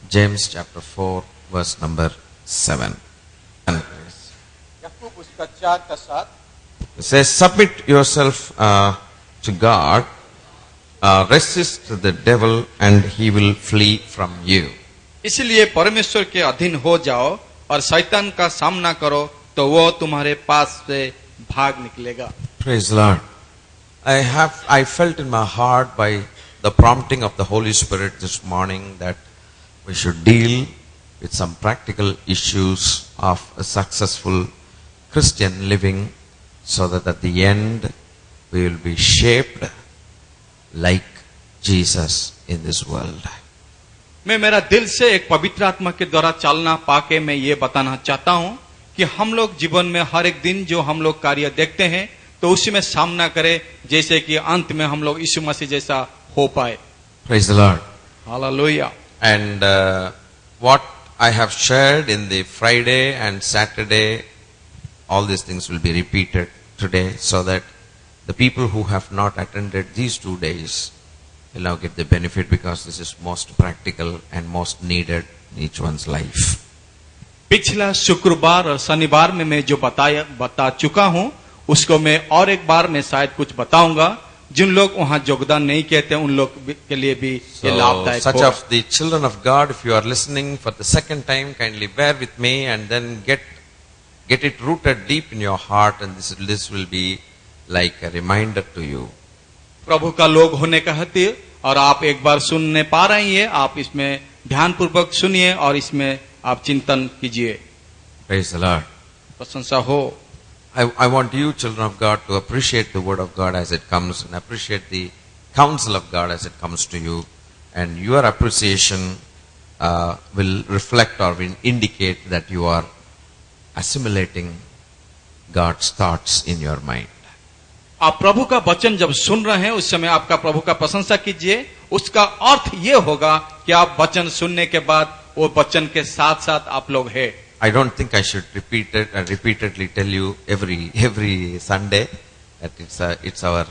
James chapter 4 verse number 7. याकूब उसका 4:7 It says, submit yourself to God, resist the devil and he will flee from you. इसलिए परमेश्वर के अधीन हो जाओ और शैतान का सामना करो तो वो तुम्हारे पास से भाग निकलेगा। Praise the Lord. I felt in my heart by the prompting of the Holy Spirit this morning that we should deal with some practical issues of a successful Christian living so that at the end we will be shaped like Jesus in this world. मैं मेरा दिल से एक पवित्र आत्मा के द्वारा चालना पाके मैं ये बताना चाहता हूँ कि हम लोग जीवन में हर एक दिन जो हम लोग कार्य देखते हैं तो उसी में सामना करें जैसे कि अंत में हम लोग यीशु मसीह जैसा हो पाए। Praise the Lord. Hallelujah. And what I have shared in the Friday and Saturday, all these things will be repeated today so that the people who have not attended these 2 days will now get the benefit because this is most practical and most needed in each one's life. पिछला शुक्रवार और शनिवार में मैं जो बता चुका हूँ उसको मैं और एक बार मैं शायद कुछ बताऊंगा। जिन लोग वहाँ योगदान नहीं कहते उन लोग के लिए भी ये लाभदायक Such होगा। of the children of God, if you are listening for the second time, kindly bear with me and then get it rooted deep in your heart, and this will be like a reminder to you. प्रभु का लोग होने का हेतु और आप एक बार सुनने पा रही है, आप इसमें ध्यान पूर्वक सुनिए और इसमें आप चिंतन कीजिए। Praise the Lord. प्रशंसा हो। I want you, children of God, to appreciate the word of God as it comes and appreciate the counsel of God as it comes to you. And your appreciation will reflect or will indicate that you are assimilating God's thoughts in your mind. आप प्रभु का वचन जब सुन रहे हैं उस समय आपका प्रभु का प्रशंसा कीजिए। उसका अर्थ ये होगा कि आप वचन सुनने के बाद वो वचन के साथ साथ आप लोग हैं। I don't think I should repeat it and repeatedly tell you every Sunday that it's our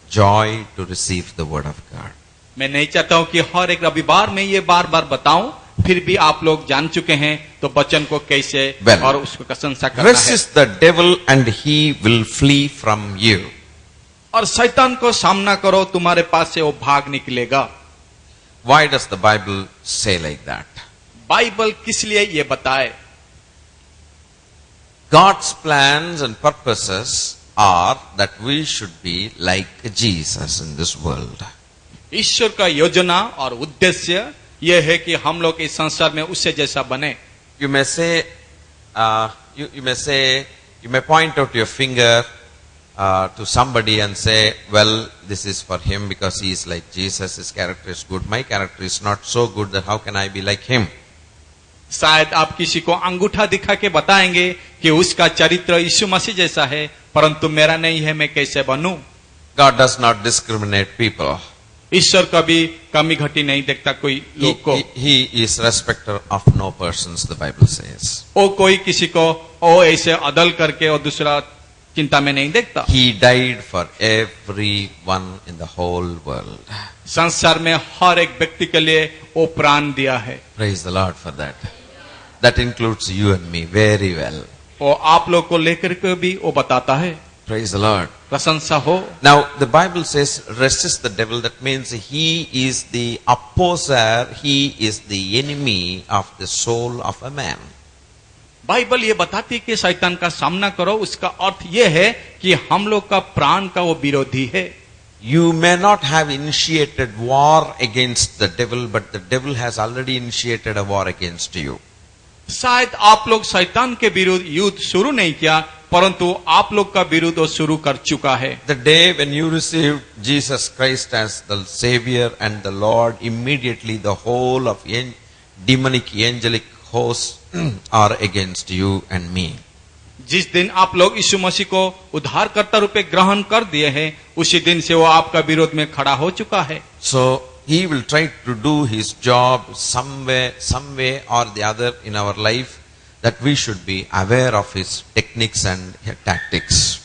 joy to receive the word of God. मैं नहीं चाहता हूं कि हर एक रविवार में ये बार बार बताऊं, फिर भी आप लोग जान चुके हैं तो वचन को कैसे और उसको प्रशंसा करना है। Resist the devil and he will flee from you. और शैतान को सामना करो तुम्हारे पास से वो भाग निकलेगा। Why does the Bible say like that? Bible किस लिए ये बताए? God's plans and purposes are that we should be like Jesus in this world. ईश्वर का योजना और उद्देश्य ये है कि हम लोग इस संसार में उससे जैसा बने। You may say, you may point out your finger to somebody and say, well, this is for him because he is like Jesus, his character is good. My character is not so good, that how can I be like him? शायद आप किसी को अंगूठा दिखा के बताएंगे कि उसका चरित्र यीशु मसीह जैसा है, परंतु मेरा नहीं है, मैं कैसे बनूं? God does not discriminate people. ईश्वर कभी कमी घटी नहीं देखता कोई लोग को। He is respecter of no persons, the Bible says. वो कोई किसी को ओ ऐसे अदल करके और दूसरा चिंता में नहीं देखता। He died for everyone in the whole world. संसार में हर एक व्यक्ति के लिए वो प्राण दिया है। Praise the Lord for that. That includes you and me very well. वो आप लोग को लेकर के भी वो बताता है। Praise the Lord. प्रशंसा हो। Now the Bible says resist the devil. That means he is the opposer. He is the enemy of the soul of a man. Bible ये बताती है कि शैतान का सामना करो। उसका अर्थ ये है कि हम लोग का प्राण का वो विरोधी है। You may not have initiated war against the devil, but the devil has already initiated a war against you. शायद आप लोग शैतान के विरुद्ध युद्ध शुरू नहीं किया, परंतु आप लोग का विरुद्ध वो शुरू कर चुका है। The day when you received Jesus Christ as the Savior and the Lord, immediately the whole of demonic angelic hosts are against you and me. जिस दिन आप लोग यीशु मसीह को उद्धारकर्ता रूपे ग्रहण कर दिए हैं, उसी दिन से वो आपका विरोध में खड़ा हो चुका है। So he will try to do his job some way or the other in our life, that we should be aware of his techniques and tactics.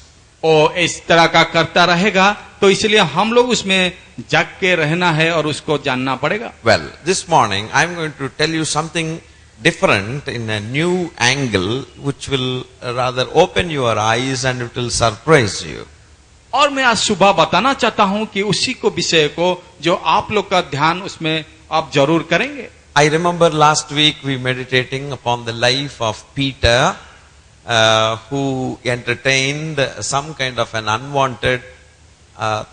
वो इस तरह का करता रहेगा तो इसलिए हम लोग उसमें जाग के रहना है और उसको जानना पड़ेगा। Well, this morning I'm going to tell you something different in a new angle which will rather open your eyes and it will surprise you. और मैं आज सुबह बताना चाहता हूं कि उसी को विषय को जो आप लोग का ध्यान उसमें आप जरूर करेंगे। I remember last week we meditating upon the life of Peter, who entertained some kind of an unwanted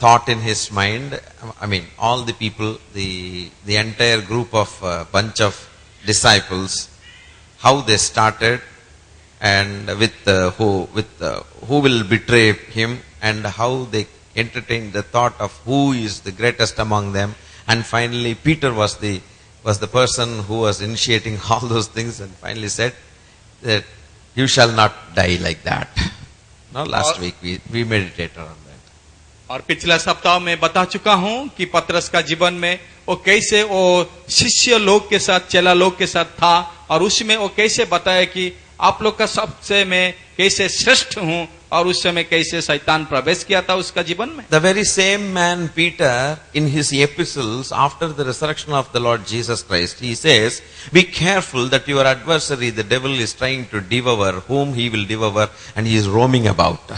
thought in his mind. I mean, all the people, the entire group of bunch of disciples, how they started, and with who will betray him, and how they entertained the thought of who is the greatest among them, and finally Peter was the person who was initiating all those things, and finally said that you shall not die like that. Now last week we meditated on that. और पिछला सप्ताह में बता चुका हूं कि पतरस का जीवन में वो कैसे वो शिष्य लोग के साथ, चेला लोग के साथ था, और उसमें वो कैसे बताया कि आप लोग का सबसे मैं कैसे श्रेष्ठ हूं, और उस समय कैसे शैतान प्रवेश किया था उसका जीवन में। The very same man Peter, in his epistles after the resurrection of the Lord Jesus Christ, he says, be careful that your adversary, the devil, is trying to devour whom he will devour, and he is roaming about.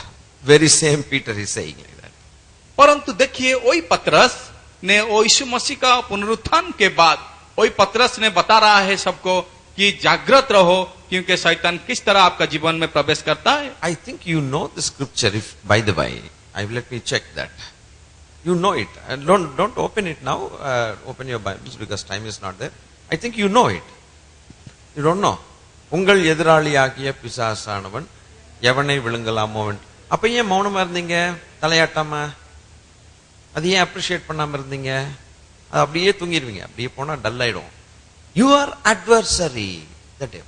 Very same Peter is saying like that. परंतु देखिए वही पतरस ने वो यीशु मसीह का पुनरुत्थान के बाद वही पतरस ने बता रहा है सबको कि जागृत रहो, क्योंकि शैतान किस तरह आपका जीवन में प्रवेश करता है। I think you know the scripture, if by the way, let me check that. You know it. Don't open it now. Open your Bibles because time is not there. I think you know it. You don't know. உங்கள் எதிராளியாகிய பிசாசானவன் எவனை விழுங்கலாமோ. அப்ப ஏன் மௌனமா இருந்தீங்க? தலையாட்டாம? அது ஏன் appreciate பண்ணாம இருந்தீங்க? அது அப்படியே தூங்கிடுவீங்க. அப்படியே போனா டல் ஆயிடும். Your adversary, the devil.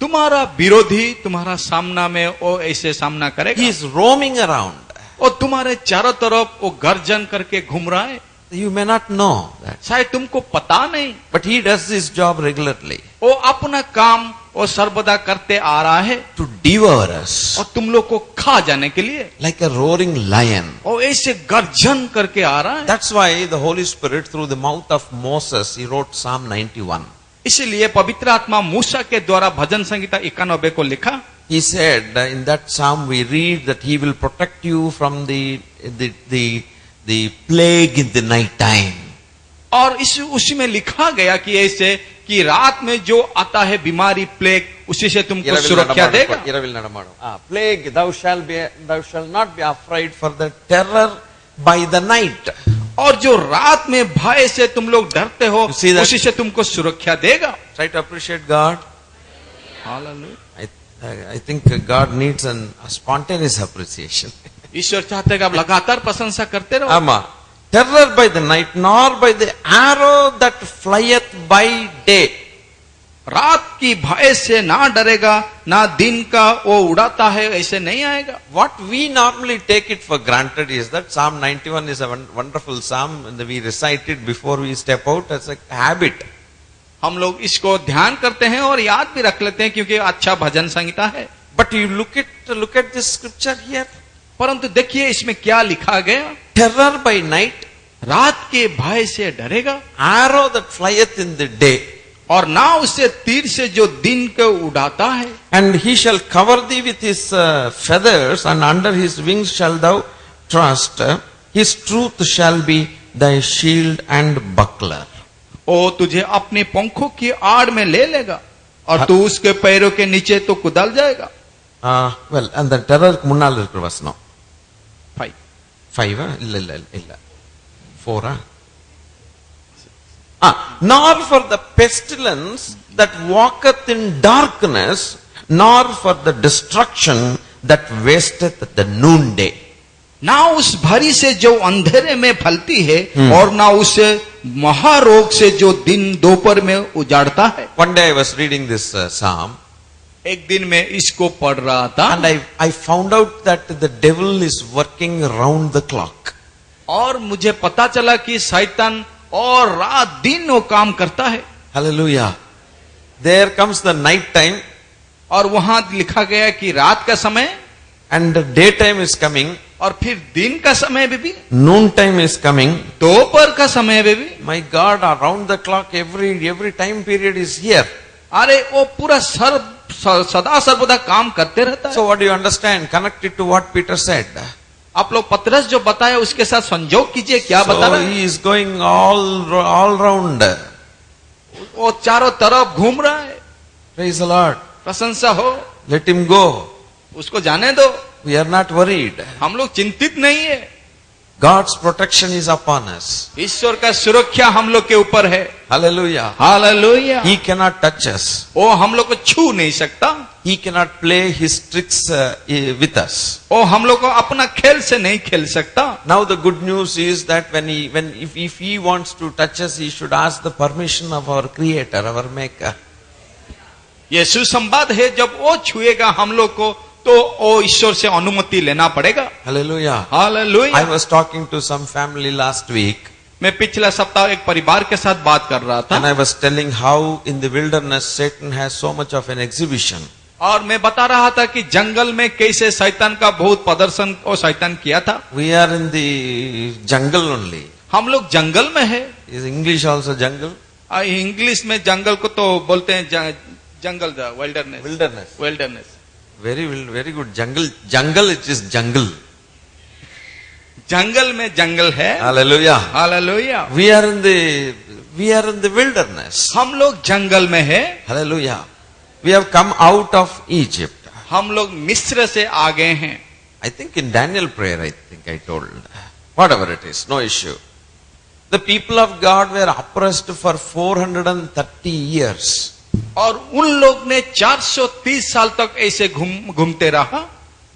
तुम्हारा विरोधी तुम्हारा सामना में वो ऐसे सामना करेगा। He is roaming around. और तुम्हारे चारों तरफ वो गर्जन करके घूम रहा है। You may not know that. शायद तुमको पता नहीं, But he does his job regularly. वो अपना काम वो सर्वदा करते आ रहा है To devour us. और तुम लोग को खा जाने के लिए, Like a roaring lion. वो ऐसे गर्जन करके आ रहा है। That's why the Holy Spirit, through the mouth of Moses, he wrote Psalm 91. इसीलिए पवित्र आत्मा मूसा के द्वारा भजन संहिता 91 को लिखा। He said, in that psalm we read that he will protect you from the plague in the night time. और उसी में लिखा गया कि ऐसे कि रात में जो आता है बीमारी, प्लेग, उसी से तुमको सुरक्षा देगा। Plague, thou shalt not be afraid for the terror by the night. और जो रात में भय से तुम लोग डरते हो, उसी से तुमको सुरक्षा देगा। Try to appreciate God. Hallelujah. I think God needs a spontaneous appreciation. ईश्वर चाहते हैं आप लगातार प्रशंसा करते रहो। Ama, terror by the night, nor by the arrow that flieth by day. रात की भय से ना डरेगा, ना दिन का वो उड़ाता है, ऐसे नहीं आएगा। What we normally take it for granted is that Psalm 91 is a wonderful psalm, and we recite it before we step out as a habit. हम लोग इसको ध्यान करते हैं और याद भी रख लेते हैं क्योंकि अच्छा भजन संहिता है। But you look at this scripture here. परंतु देखिए इसमें क्या लिखा गया। Terror by night, रात के भय से डरेगा, arrow that flieth in the day, और ना उससे तीर से जो दिन को उड़ाता है। and he shall cover thee with his feathers, and under his wings shall thou trust. His truth shall be thy shield and buckler. ओ तुझे अपने पंखों की आड़ में ले लेगा और तू उसके पैरों के नीचे तो कुदाल जाएगा। Well, and the terror முன்னால் இருக்கிற வசனம் 5 இல்ல 4 nor for the pestilence that walketh in darkness, nor for the destruction that wasteth at the noonday. ना उस भरी से जो अंधेरे में फलती है और ना उसे महारोग से जो दिन दोपहर में उजाड़ता है। One day I was reading this psalm, एक दिन मैं इसको पढ़ रहा था, and I found out that the devil is working round the clock. और मुझे पता चला कि शैतान और रात दिन वो काम करता है। Hallelujah. There comes the night time, और वहां लिखा गया कि रात का समय, and the daytime is coming. और फिर दिन का समय में भी, Noontime is coming. दोपहर का समय में भी, My God, around the clock, every time period is here. अरे वो पूरा सदा सर्वदा काम करते रहता है। So what do you understand? Connect it to what Peter said. आप लोग पतरस जो बताया उसके साथ संजोग कीजिए, क्या बता So रहा है? he is going all round. वो चारों तरफ घूम रहा है। Praise the Lord. प्रशंसा हो, Let him go. उसको जाने दो, We are not worried. हम लोग चिंतित नहीं है। God's protection is upon us. ईश्वर का सुरक्षा हम लोग के ऊपर है। Hallelujah. Hallelujah. He cannot touch us. वो हम लोग को छू नहीं सकता, He cannot play his tricks with us. वो हम लोग को अपना खेल से नहीं खेल सकता। Now the good news is that if he wants to touch us, he should ask the permission of our Creator, our Maker. ये सुसंवाद है, जब वो छुएगा हम लोग को तो वो ईश्वर से अनुमति लेना पड़ेगा। Hallelujah. Hallelujah. I was talking to some family last week, मैं पिछला सप्ताह एक परिवार के साथ बात कर रहा and था I was telling how in the wilderness Satan has so much of an exhibition. और मैं बता रहा था कि जंगल में कैसे शैतान का बहुत प्रदर्शन और शैतान किया था। We are in the jungle only. हम लोग जंगल में है। Is English also jungle? English में जंगल को तो बोलते हैं जंगल, wilderness. Wilderness. Wilderness, Very good. Jungle, it is jungle. जंगल में जंगल है। Hallelujah. Hallelujah. We are in the wilderness. हम लोग जंगल में है। Hallelujah. We have come out of Egypt. हम लोग मिस्र से आ गए हैं। I think in Daniel prayer, I told. Whatever it is, no issue. The people of God were oppressed for 430 years. और उन लोग ने 430 साल तक ऐसे घूमते रहा।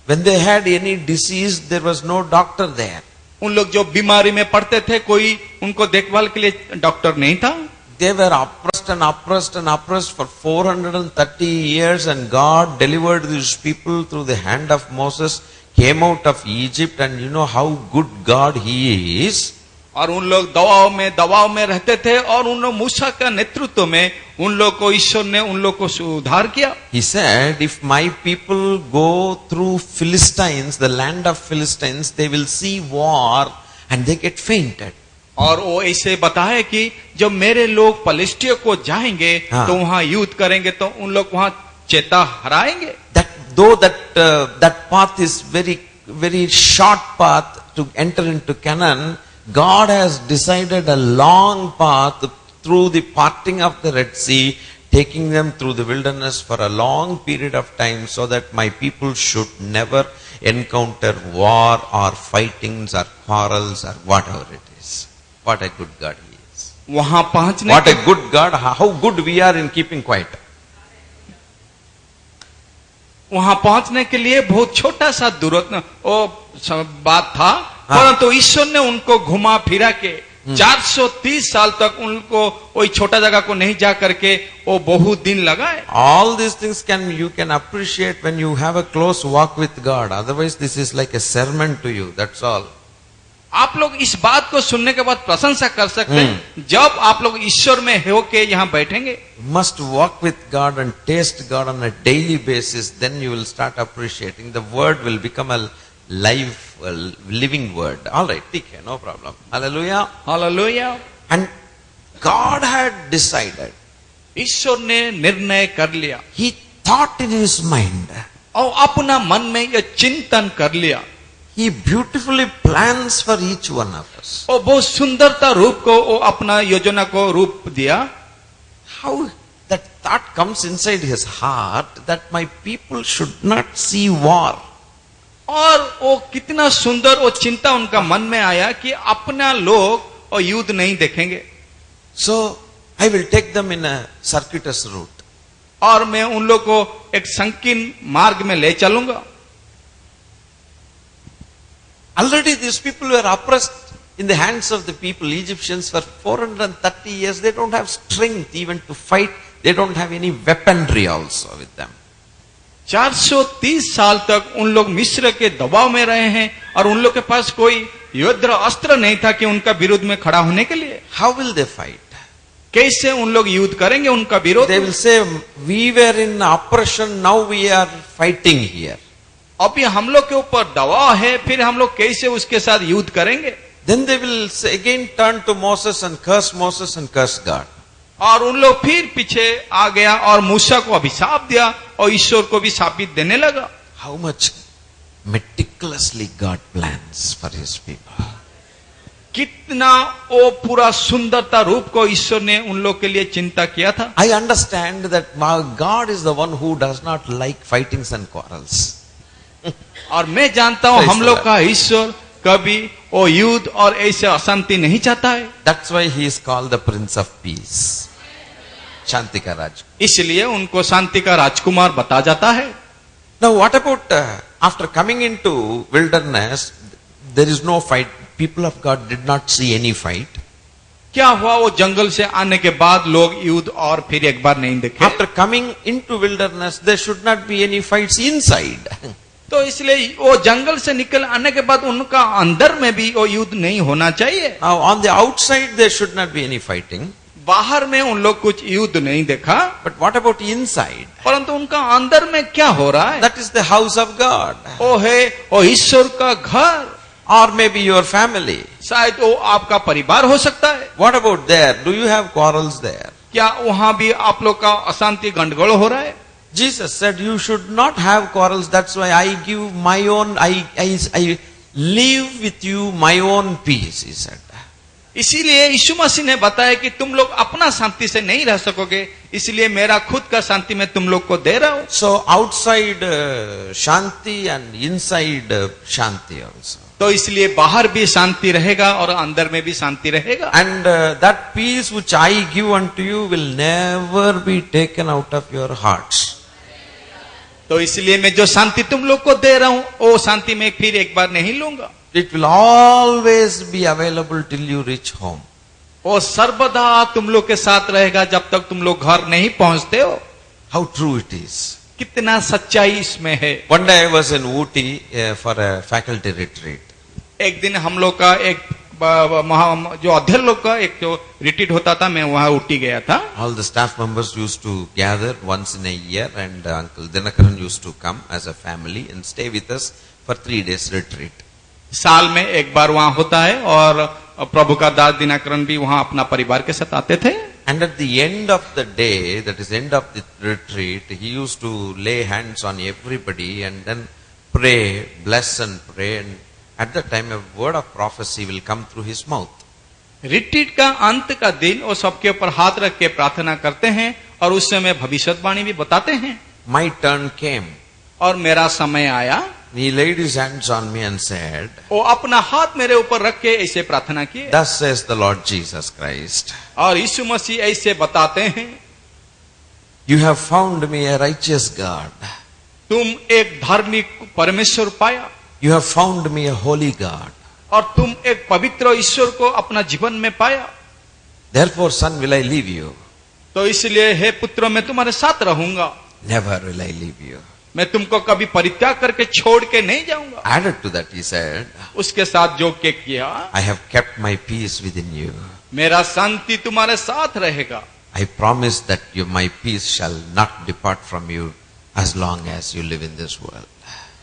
When they had any disease, there was no doctor there. उन लोग जो बीमारी में पड़ते थे, कोई उनको देखभाल के लिए डॉक्टर नहीं था। They were oppressed for 430 years, and God delivered these people through the hand of Moses, came out of Egypt, and you know how good God He is. और उन लोग दबाव में रहते थे, और उन लोग मूसा का नेतृत्व में उन लोग को ईश्वर ने उन लोग को सुधार किया। He said, if my people go through Philistines, the land of Philistines, they will see war and they get fainted. और वो ऐसे बताए कि जब मेरे लोग पलिस्टियों को जाएंगे तो वहां युद्ध करेंगे तो उन लोग वहां चेता हराएंगे। That path is very short path to enter into Canaan, God has decided a long path through the parting of the Red Sea, taking them through the wilderness for a long period of time, so that my people should never encounter war or fightings or quarrels or whatever it is. What a good God He is. वहां पहुंचने What a good God, how good we are in keeping quiet. वहां पहुंचने के लिए बहुत छोटा सा बात था, परंतु ईश्वर ने उनको घुमा फिरा के 430 साल तक उनको वही छोटा जगह को नहीं जा करके वो बहुत दिन लगाए। All these things you can appreciate when you have a close walk with God. Otherwise, this is like a sermon to you. That's all. आप लोग इस बात को सुनने के बाद प्रशंसा कर सकते हैं जब आप लोग ईश्वर में हो के यहाँ बैठेंगे। Must walk with God and taste God on a daily basis. Then you will start appreciating. The word will become a living word. All right, okay, no problem. Hallelujah. Hallelujah. And God had decided. ईश्वर ने निर्णय कर लिया। He thought in his mind. और अपना मन में यह चिंतन कर लिया। He beautifully plans for each one of us. और बहुत सुंदरता रूप को वो अपना योजना को रूप दिया। How that thought comes inside his heart that my people should not see war. और वो कितना सुंदर वो चिंता उनका मन में आया कि अपना लोग और युद्ध नहीं देखेंगे। So I will take them in a circuitous route. और मैं उन लोग को एक संकीर्ण मार्ग में ले चलूंगा। Already these people were oppressed in the hands of the people, Egyptians, for 430 years. They don't have strength even to fight. They don't have any weaponry also with them. 430 साल तक उन लोग मिस्र के दबाव में रहे हैं और उन लोग के पास कोई युद्ध अस्त्र नहीं था कि उनका विरोध में खड़ा होने के लिए। How will they fight? कैसे उन लोग युद्ध करेंगे उनका विरोध? They will say, we were in oppression, now we are fighting here. अभी हम लोग के ऊपर दबाव है, फिर हम लोग कैसे उसके साथ युद्ध करेंगे? Then they will again turn to Moses and curse God. और उन लोग फिर पीछे आ गया और मूसा को अभिशाप दिया और ईश्वर को भी शापित देने लगा। How much meticulously God plans for His people. कितना वो पूरा सुंदरता रूप को ईश्वर ने उन लोग के लिए चिंता किया था। I understand that God is the one who does not like fightings and quarrels. और मैं जानता हूं हम लोग का ईश्वर कभी वो युद्ध और ऐसे अशांति नहीं चाहता है। That's why He is called the Prince of Peace. शांति का राज। इसलिए उनको शांति का राजकुमार बता जाता है। Now what about after coming into wilderness, there is no fight. People of God did not see any fight. क्या हुआ? वो जंगल से आने के बाद लोग युद्ध और फिर एक बार नहीं देखे। After coming into wilderness, there should not be any fights inside. तो इसलिए वो जंगल से निकल आने के बाद उनका अंदर में भी वो युद्ध नहीं होना चाहिए। Now on the outside, there should not be any fighting. बाहर में उन लोग कुछ युद्ध नहीं देखा, But what about inside? परंतु उनका अंदर में क्या हो रहा है? That is the house of God. वो है वो ईश्वर का घर, Or maybe your family. शायद वो आपका परिवार हो सकता है। What about there? Do you have quarrels there? क्या वहां भी आप लोग का अशांति गंडगोल हो रहा है? Jesus said you should not have quarrels. That's why I give my own, I live with you my own peace, he said. इसीलिए यीशु मसीह ने बताया कि तुम लोग अपना शांति से नहीं रह सकोगे, इसलिए मेरा खुद का शांति मैं तुम लोग को दे रहा हूं। So outside Shanti and inside Shanti also. तो इसलिए बाहर भी शांति रहेगा और अंदर में भी शांति रहेगा। And that peace which I give unto you will never be taken out of your hearts. तो इसलिए मैं जो शांति तुम लोग को दे रहा हूं वो शांति मैं फिर एक बार नहीं लूंगा। It will always be available till you reach home. वो सर्वदा तुम लोग के साथ रहेगा जब तक तुम लोग घर नहीं पहुंचते हो। How true it is. कितना सच्चाई इसमें है। One day I was in Ooty for a faculty retreat. एक दिन हम लोग का एक जो अध्ययन लोग का एक जो रिट्रीट होता था, मैं वहां ऊटी गया था। All the staff members used to gather once in a year, and Uncle Dinakaran used to come as a family and stay with us for 3 days retreat. साल में एक बार वहां होता है और प्रभु का दास दिनाकरण भी वहां अपना परिवार के साथ आते थे। And at the end of the day, that is end of the retreat, he used to lay hands on everybody and then pray, bless and pray, and at that time a word of prophecy will come through his mouth. Retreat का अंत का दिन वो सबके ऊपर हाथ रख के प्रार्थना करते हैं और उस समय भविष्यवाणी भी बताते हैं। My turn came. और मेरा समय आया। He laid his hands on me and said, वो अपना हाथ मेरे ऊपर रख के ऐसे प्रार्थना किए। Thus says the Lord Jesus Christ. और यीशु मसीह ऐसे बताते हैं, You have found me a righteous God. तुम एक धार्मिक परमेश्वर पाया। You have found me a holy God. और तुम एक पवित्र ईश्वर को अपना जीवन में पाया। Therefore, son, will I leave you? तो इसलिए हे पुत्र मैं तुम्हारे साथ रहूंगा। Never will I leave you. मैं तुमको कभी परित्याग करके छोड़ के नहीं जाऊंगा। Added to that, he said, उसके साथ जो के किया, I have kept my peace within you. मेरा शांति तुम्हारे साथ रहेगा। I promise that my peace shall not depart from you as long as you live in this world.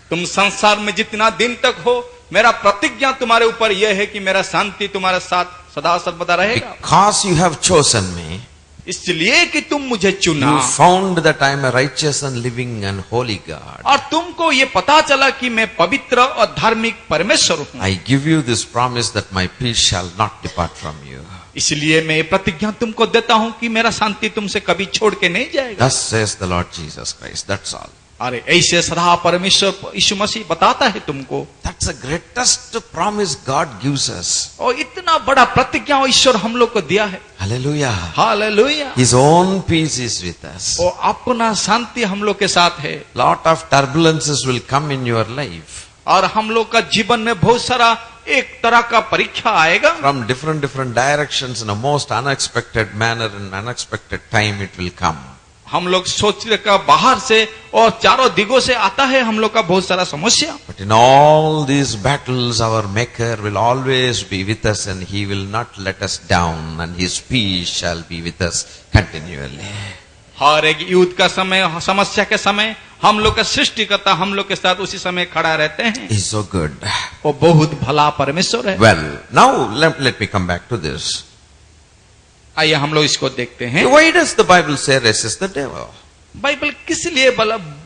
तुम संसार में जितना दिन तक हो, मेरा प्रतिज्ञा तुम्हारे ऊपर यह है कि मेरा शांति तुम्हारे साथ सदा सर्वदा रहेगा। Because you have chosen me, इसलिए कि तुम मुझे चुना, you found that I am a righteous and living and holy God. और तुमको ये पता चला कि मैं पवित्र और धार्मिक परमेश्वर हूँ। I give you this promise that my peace shall not depart from you. इसलिए मैं ये प्रतिज्ञा तुमको देता हूँ कि मेरा शांति तुमसे कभी छोड़ के नहीं जाएगा। Thus says the Lord Jesus Christ. That's all. अरे ऐसे सदा परमेश्वर यीशु मसीह बताता है तुमको। That's the greatest promise God gives us. और इतना बड़ा प्रतिज्ञा ईश्वर हम लोग को दिया है। Hallelujah. Hallelujah. His own peace is with us. और अपना शांति हम लोग के साथ है। Lot of turbulences will come in your life. और हम लोग का जीवन में बहुत सारा एक तरह का परीक्षा आएगा। From different directions in a most unexpected manner and unexpected time it will come. हम लोग सोचने का बाहर से और चारों दिगों से आता है हम लोग का बहुत सारा समस्या। But in all these battles our Maker will always be with us and He will not let us down and His peace shall be with us continually. हर एक युद्ध का समय, समस्या के समय हम लोग का सृष्टिकर्ता हम लोग के साथ उसी समय खड़ा रहते हैं। He's so good. वो बहुत भला परमेश्वर है। Well, now let me come back to this. आइए हम लोग इसको देखते हैं। Why does the Bible say resist the devil? Bible किस लिए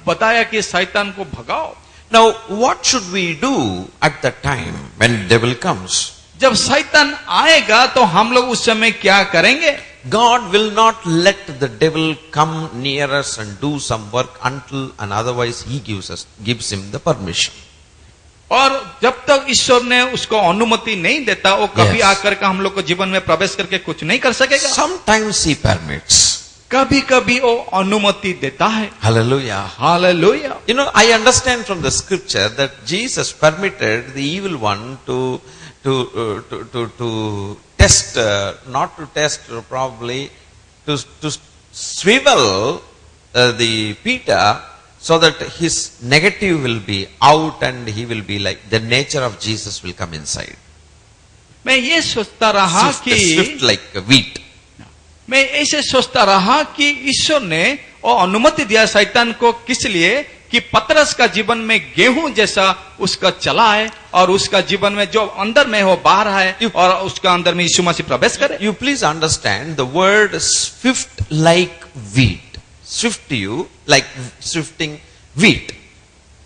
बताया कि शैतान को भगाओ? Now, what should we do at the time when devil comes? जब शैतान आएगा तो हम लोग उस समय क्या करेंगे? God will not let the devil come near us and do some work until and otherwise he gives him the permission. और जब तक ईश्वर ने उसको अनुमति नहीं देता वो कभी Yes. आकर के हम लोग को जीवन में प्रवेश करके कुछ नहीं कर सकेगा। Sometimes he permits. कभी कभी वो अनुमति देता है। Hallelujah. Hallelujah. You know, I understand from the scripture that Jesus permitted the evil one to test, not to test, probably to swivel the Peter so that his negative will be out and he will be like, the nature of Jesus will come inside. मैं ये सोचता रहा Swift like wheat. मैं ऐसे सोचता रहा कि ईश्वर ने वो अनुमति दिया शैतान को किस लिए कि पतरस का जीवन में गेहूं जैसा उसका चला है और उसका जीवन में जो अंदर में हो बाहर है और उसका अंदर में यीशु मसीह प्रवेश करे। You please understand the word swift like wheat. Swift to you like swifting wheat.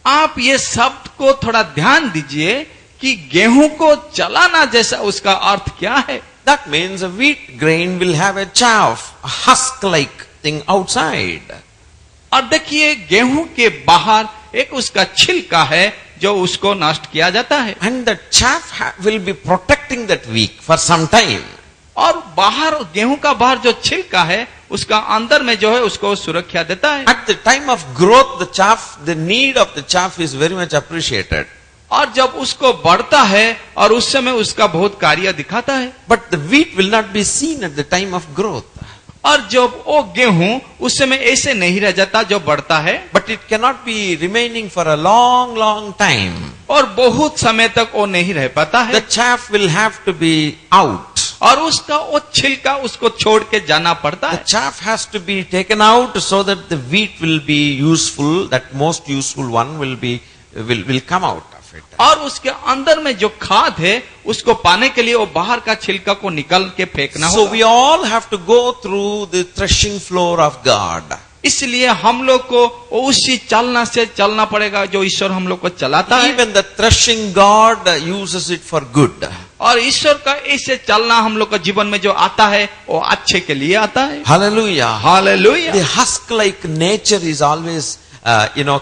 आप ये शब्द को थोड़ा ध्यान दीजिए कि गेहूं को चलाना जैसा उसका अर्थ क्या है। That means a wheat grain will have a chaff, a husk like thing outside. और देखिए गेहूं के बाहर एक उसका छिलका है जो उसको नष्ट किया जाता है। And the chaff will be protecting that wheat for some time. और बाहर गेहूं का बाहर जो छिलका है उसका अंदर में जो है उसको सुरक्षा देता है। At the time of growth, the chaff, the need of the chaff is very much appreciated. और जब उसको बढ़ता है और उस समय उसका बहुत कार्य दिखाता है। But the wheat will not be seen at the time of growth. और जब वो गेहूं उस समय ऐसे नहीं रह जाता जो बढ़ता है। But it cannot be remaining for a long, long time. और बहुत समय तक वो नहीं रह पाता है। The chaff will have to be out. और उसका वो छिलका उसको छोड़ के जाना पड़ता The है। chaff has to be taken out so that the wheat will be useful, that most useful one will come out of it. और उसके अंदर में जो खाद है उसको पाने के लिए वो बाहर का छिलका को निकाल के फेंकना So होगा। we all have to go through the threshing floor of God. इसलिए हम लोग को उसी चालना से चलना पड़ेगा जो ईश्वर हम लोग को चलाता है। Even the threshing God uses it for good. और ईश्वर का ऐसे चलना हम लोग का जीवन में जो आता है वो अच्छे के लिए आता है। Hallelujah. Hallelujah. The husk-like nature is always,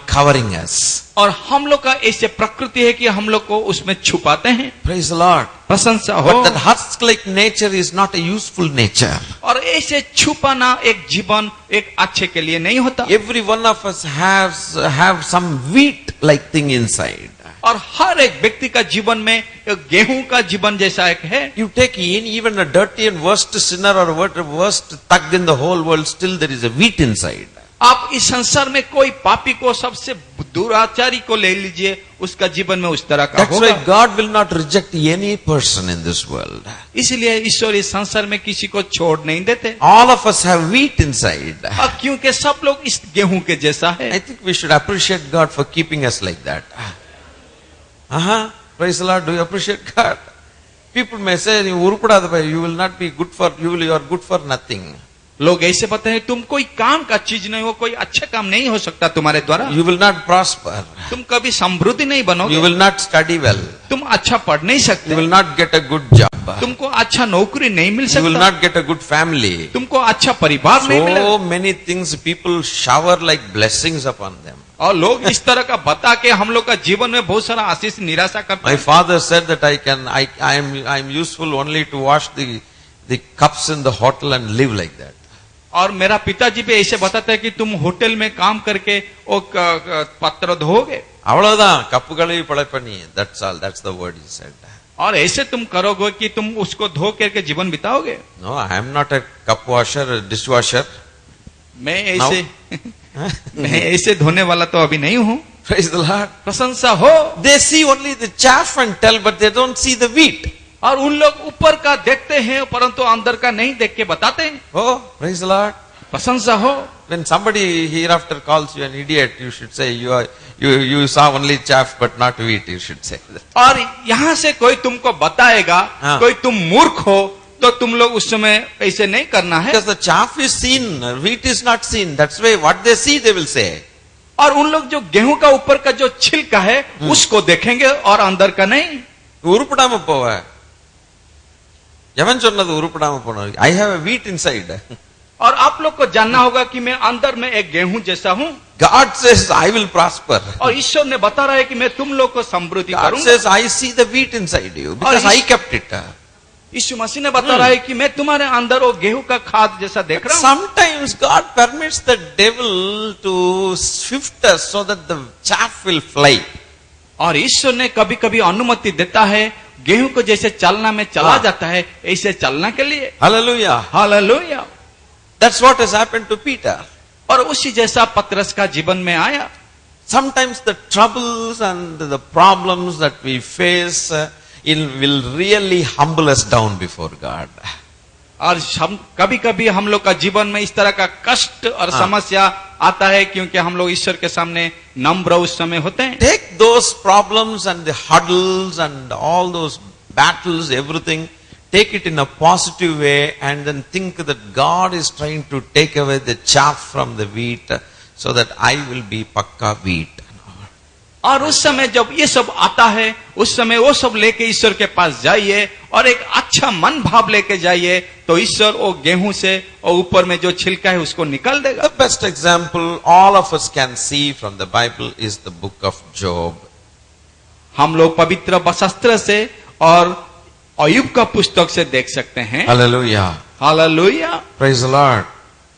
covering us. और हम लोग का ऐसे प्रकृति है कि हम लोग को उसमें छुपाते हैं। Praise the Lord. प्रशंसा हो। But that husk-like nature is not a useful nature. और ऐसे छुपाना एक जीवन एक अच्छे के लिए नहीं होता। Every one of us have some wheat-like thing inside. और हर एक व्यक्ति का जीवन में एक गेहूं का जीवन जैसा एक है। You take in even a dirty and worst sinner or worst thug in the whole world, still there is a wheat inside. आप इस संसार में कोई पापी को सबसे दुराचारी को ले लीजिए उसका जीवन में उस तरह का That's why होगा। God will not reject any person in this world. इसलिए ईश्वर इस संसार में किसी को छोड़ नहीं देते। All of us have wheat inside. और क्योंकि सब लोग इस गेहूं के जैसा है। I think we should appreciate God for keeping us like that. Praise the Lord. Do you appreciate God? People may say, you will not be good for, you are good for nothing. लोग ऐसे बताते हैं तुम कोई काम का चीज नहीं हो, कोई अच्छा काम नहीं हो सकता तुम्हारे द्वारा। You will not prosper. तुम कभी समृद्धि नहीं बनोगे। You will not study well. तुम अच्छा पढ़ नहीं You सकते। will not get a good job. तुमको अच्छा नौकरी नहीं मिल You will सकता। not get a good family. तुमको अच्छा परिवार नहीं मिलेगा। So many things people shower like blessings upon them. और लोग इस तरह का बता के हम लोग का जीवन में बहुत सारा आशीष निराशा करते My हैं। father said that I am useful only to wash the cups in the hotel and live like that. और मेरा पिताजी भी ऐसे बताते हैं कि तुम होटल में काम करके वो पत्र धोगे। அவ்வளவுதான் கப்பு கழுவி பழப்பண்ணி. That's all. That's the word he said. और ऐसे तुम करोगे कि तुम उसको धो करके जीवन बिताओगे। No, I am not a cup washer, a dishwasher. मैं ऐसे धोने वाला तो अभी नहीं हूँ। Praise the Lord. प्रशंसा हो। They see only the chaff and tell, but they don't see the wheat. और उन लोग ऊपर का देखते हैं परंतु अंदर का नहीं देख के बताते हैं। Oh, praise the Lord. प्रशंसा हो। when somebody hereafter calls you an idiot, you should say you saw only chaff but not wheat, you should say. और यहाँ से कोई तुमको बताएगा हाँ। कोई तुम मूर्ख हो तो तुम लोग उस समय ऐसे नहीं करना है। Because the chaff is seen, wheat is not seen. That's why what they see they will say. और उन लोग जो गेहूं का ऊपर का जो छिलका है उसको देखेंगे और अंदर का नहीं। உருப்படாம போவ. எவன் சொன்னது உருப்படாம போனது? I have a wheat inside. और आप लोग को जानना होगा कि मैं अंदर में एक गेहूं जैसा हूं। God says I will prosper. और ईश्वर ने बता रहा है कि मैं तुम लोग को समृद्धि God करूंगा। says I see the wheat inside you because I kept it. यीशु मसीह ने बता रहा है कि मैं तुम्हारे अंदर वो गेहूं का खाद जैसा देख रहा हूं। Sometimes God permits the devil to shift us so that the chaff will fly. और ईश्वर ने कभी कभी अनुमति देता है गेहूं को जैसे चलना में चला हाँ। जाता है ऐसे चलना के लिए। Hallelujah. Hallelujah. That's what has happened to Peter. और उसी जैसा पतरस का जीवन में आया। Sometimes the troubles and the problems that we face will really humble us down before God. और कभी कभी हम लोग का जीवन में इस तरह का कष्ट और हाँ। समस्या आता है क्योंकि हम लोग ईश्वर के सामने नम्र उस समय होते हैं। Take those problems and the huddles and all those battles, everything, take it in a positive way and then think that God is trying to take away the chaff from the wheat so that I will be pakka wheat. और उस समय जब ये सब आता है उस समय वो सब लेके ईश्वर के पास जाइए और एक अच्छा मन भाव लेके जाइए तो ईश्वर वो गेहूं से और ऊपर में जो छिलका है उसको निकाल देगा। The best example all of us can see from the Bible is the book of Job. हम लोग पवित्र शास्त्र से और अय्यूब का पुस्तक से देख सकते हैं। Hallelujah. Hallelujah. Praise the Lord.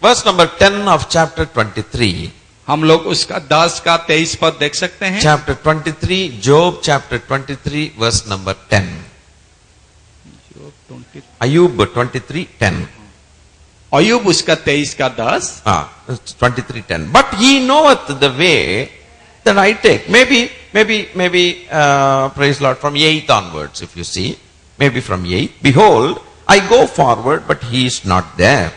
Verse number 10 of chapter 23. हम लोग उसका 10 का 23 पद देख सकते हैं। Chapter 23, Job chapter 23, verse number 10. Ayub 23, 10. अय्यूब उसका 23 का 10। 23, 10. But ye knoweth the way that I take. Maybe, praise Lord, from 8th onwards, if you see. Maybe from 8. Behold, I go forward, but he is not there.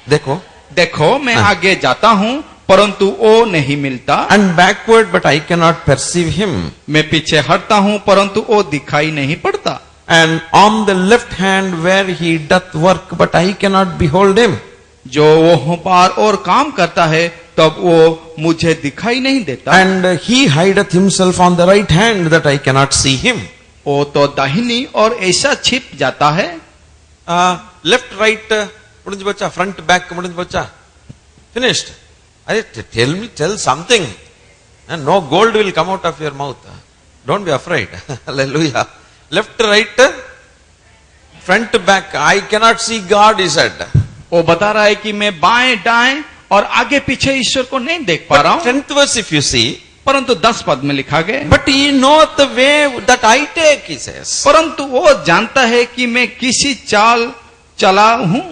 देखो मैं आगे जाता हूं परंतु वो नहीं मिलता। And backward, but I cannot perceive him. मैं पीछे हटता हूं परंतु वो दिखाई नहीं पड़ता। And on the left hand where he doth work, but I cannot behold him. जो वो बार और काम करता है तब वो मुझे दिखाई नहीं देता। And he hideth himself on the right hand that I cannot see him. वो तो दाहिनी और ऐसा छिप जाता है। Left, right, मुड़िंज बच्चा, front, back, मुड़िंज बच्चा. Finished. Tell something. And no gold will come out of your mouth. Don't be afraid. Hallelujah. Left, right, front, back. I cannot see God, he said. वो बता रहा है कि मैं बाएं दाएं और आगे पीछे ईश्वर को नहीं देख पा रहा हूं। 10th verse if you see. परंतु 10 पद में लिखा गया। But he knoweth the way that I take, he says. परंतु वो जानता है कि मैं किसी चाल चला हूं।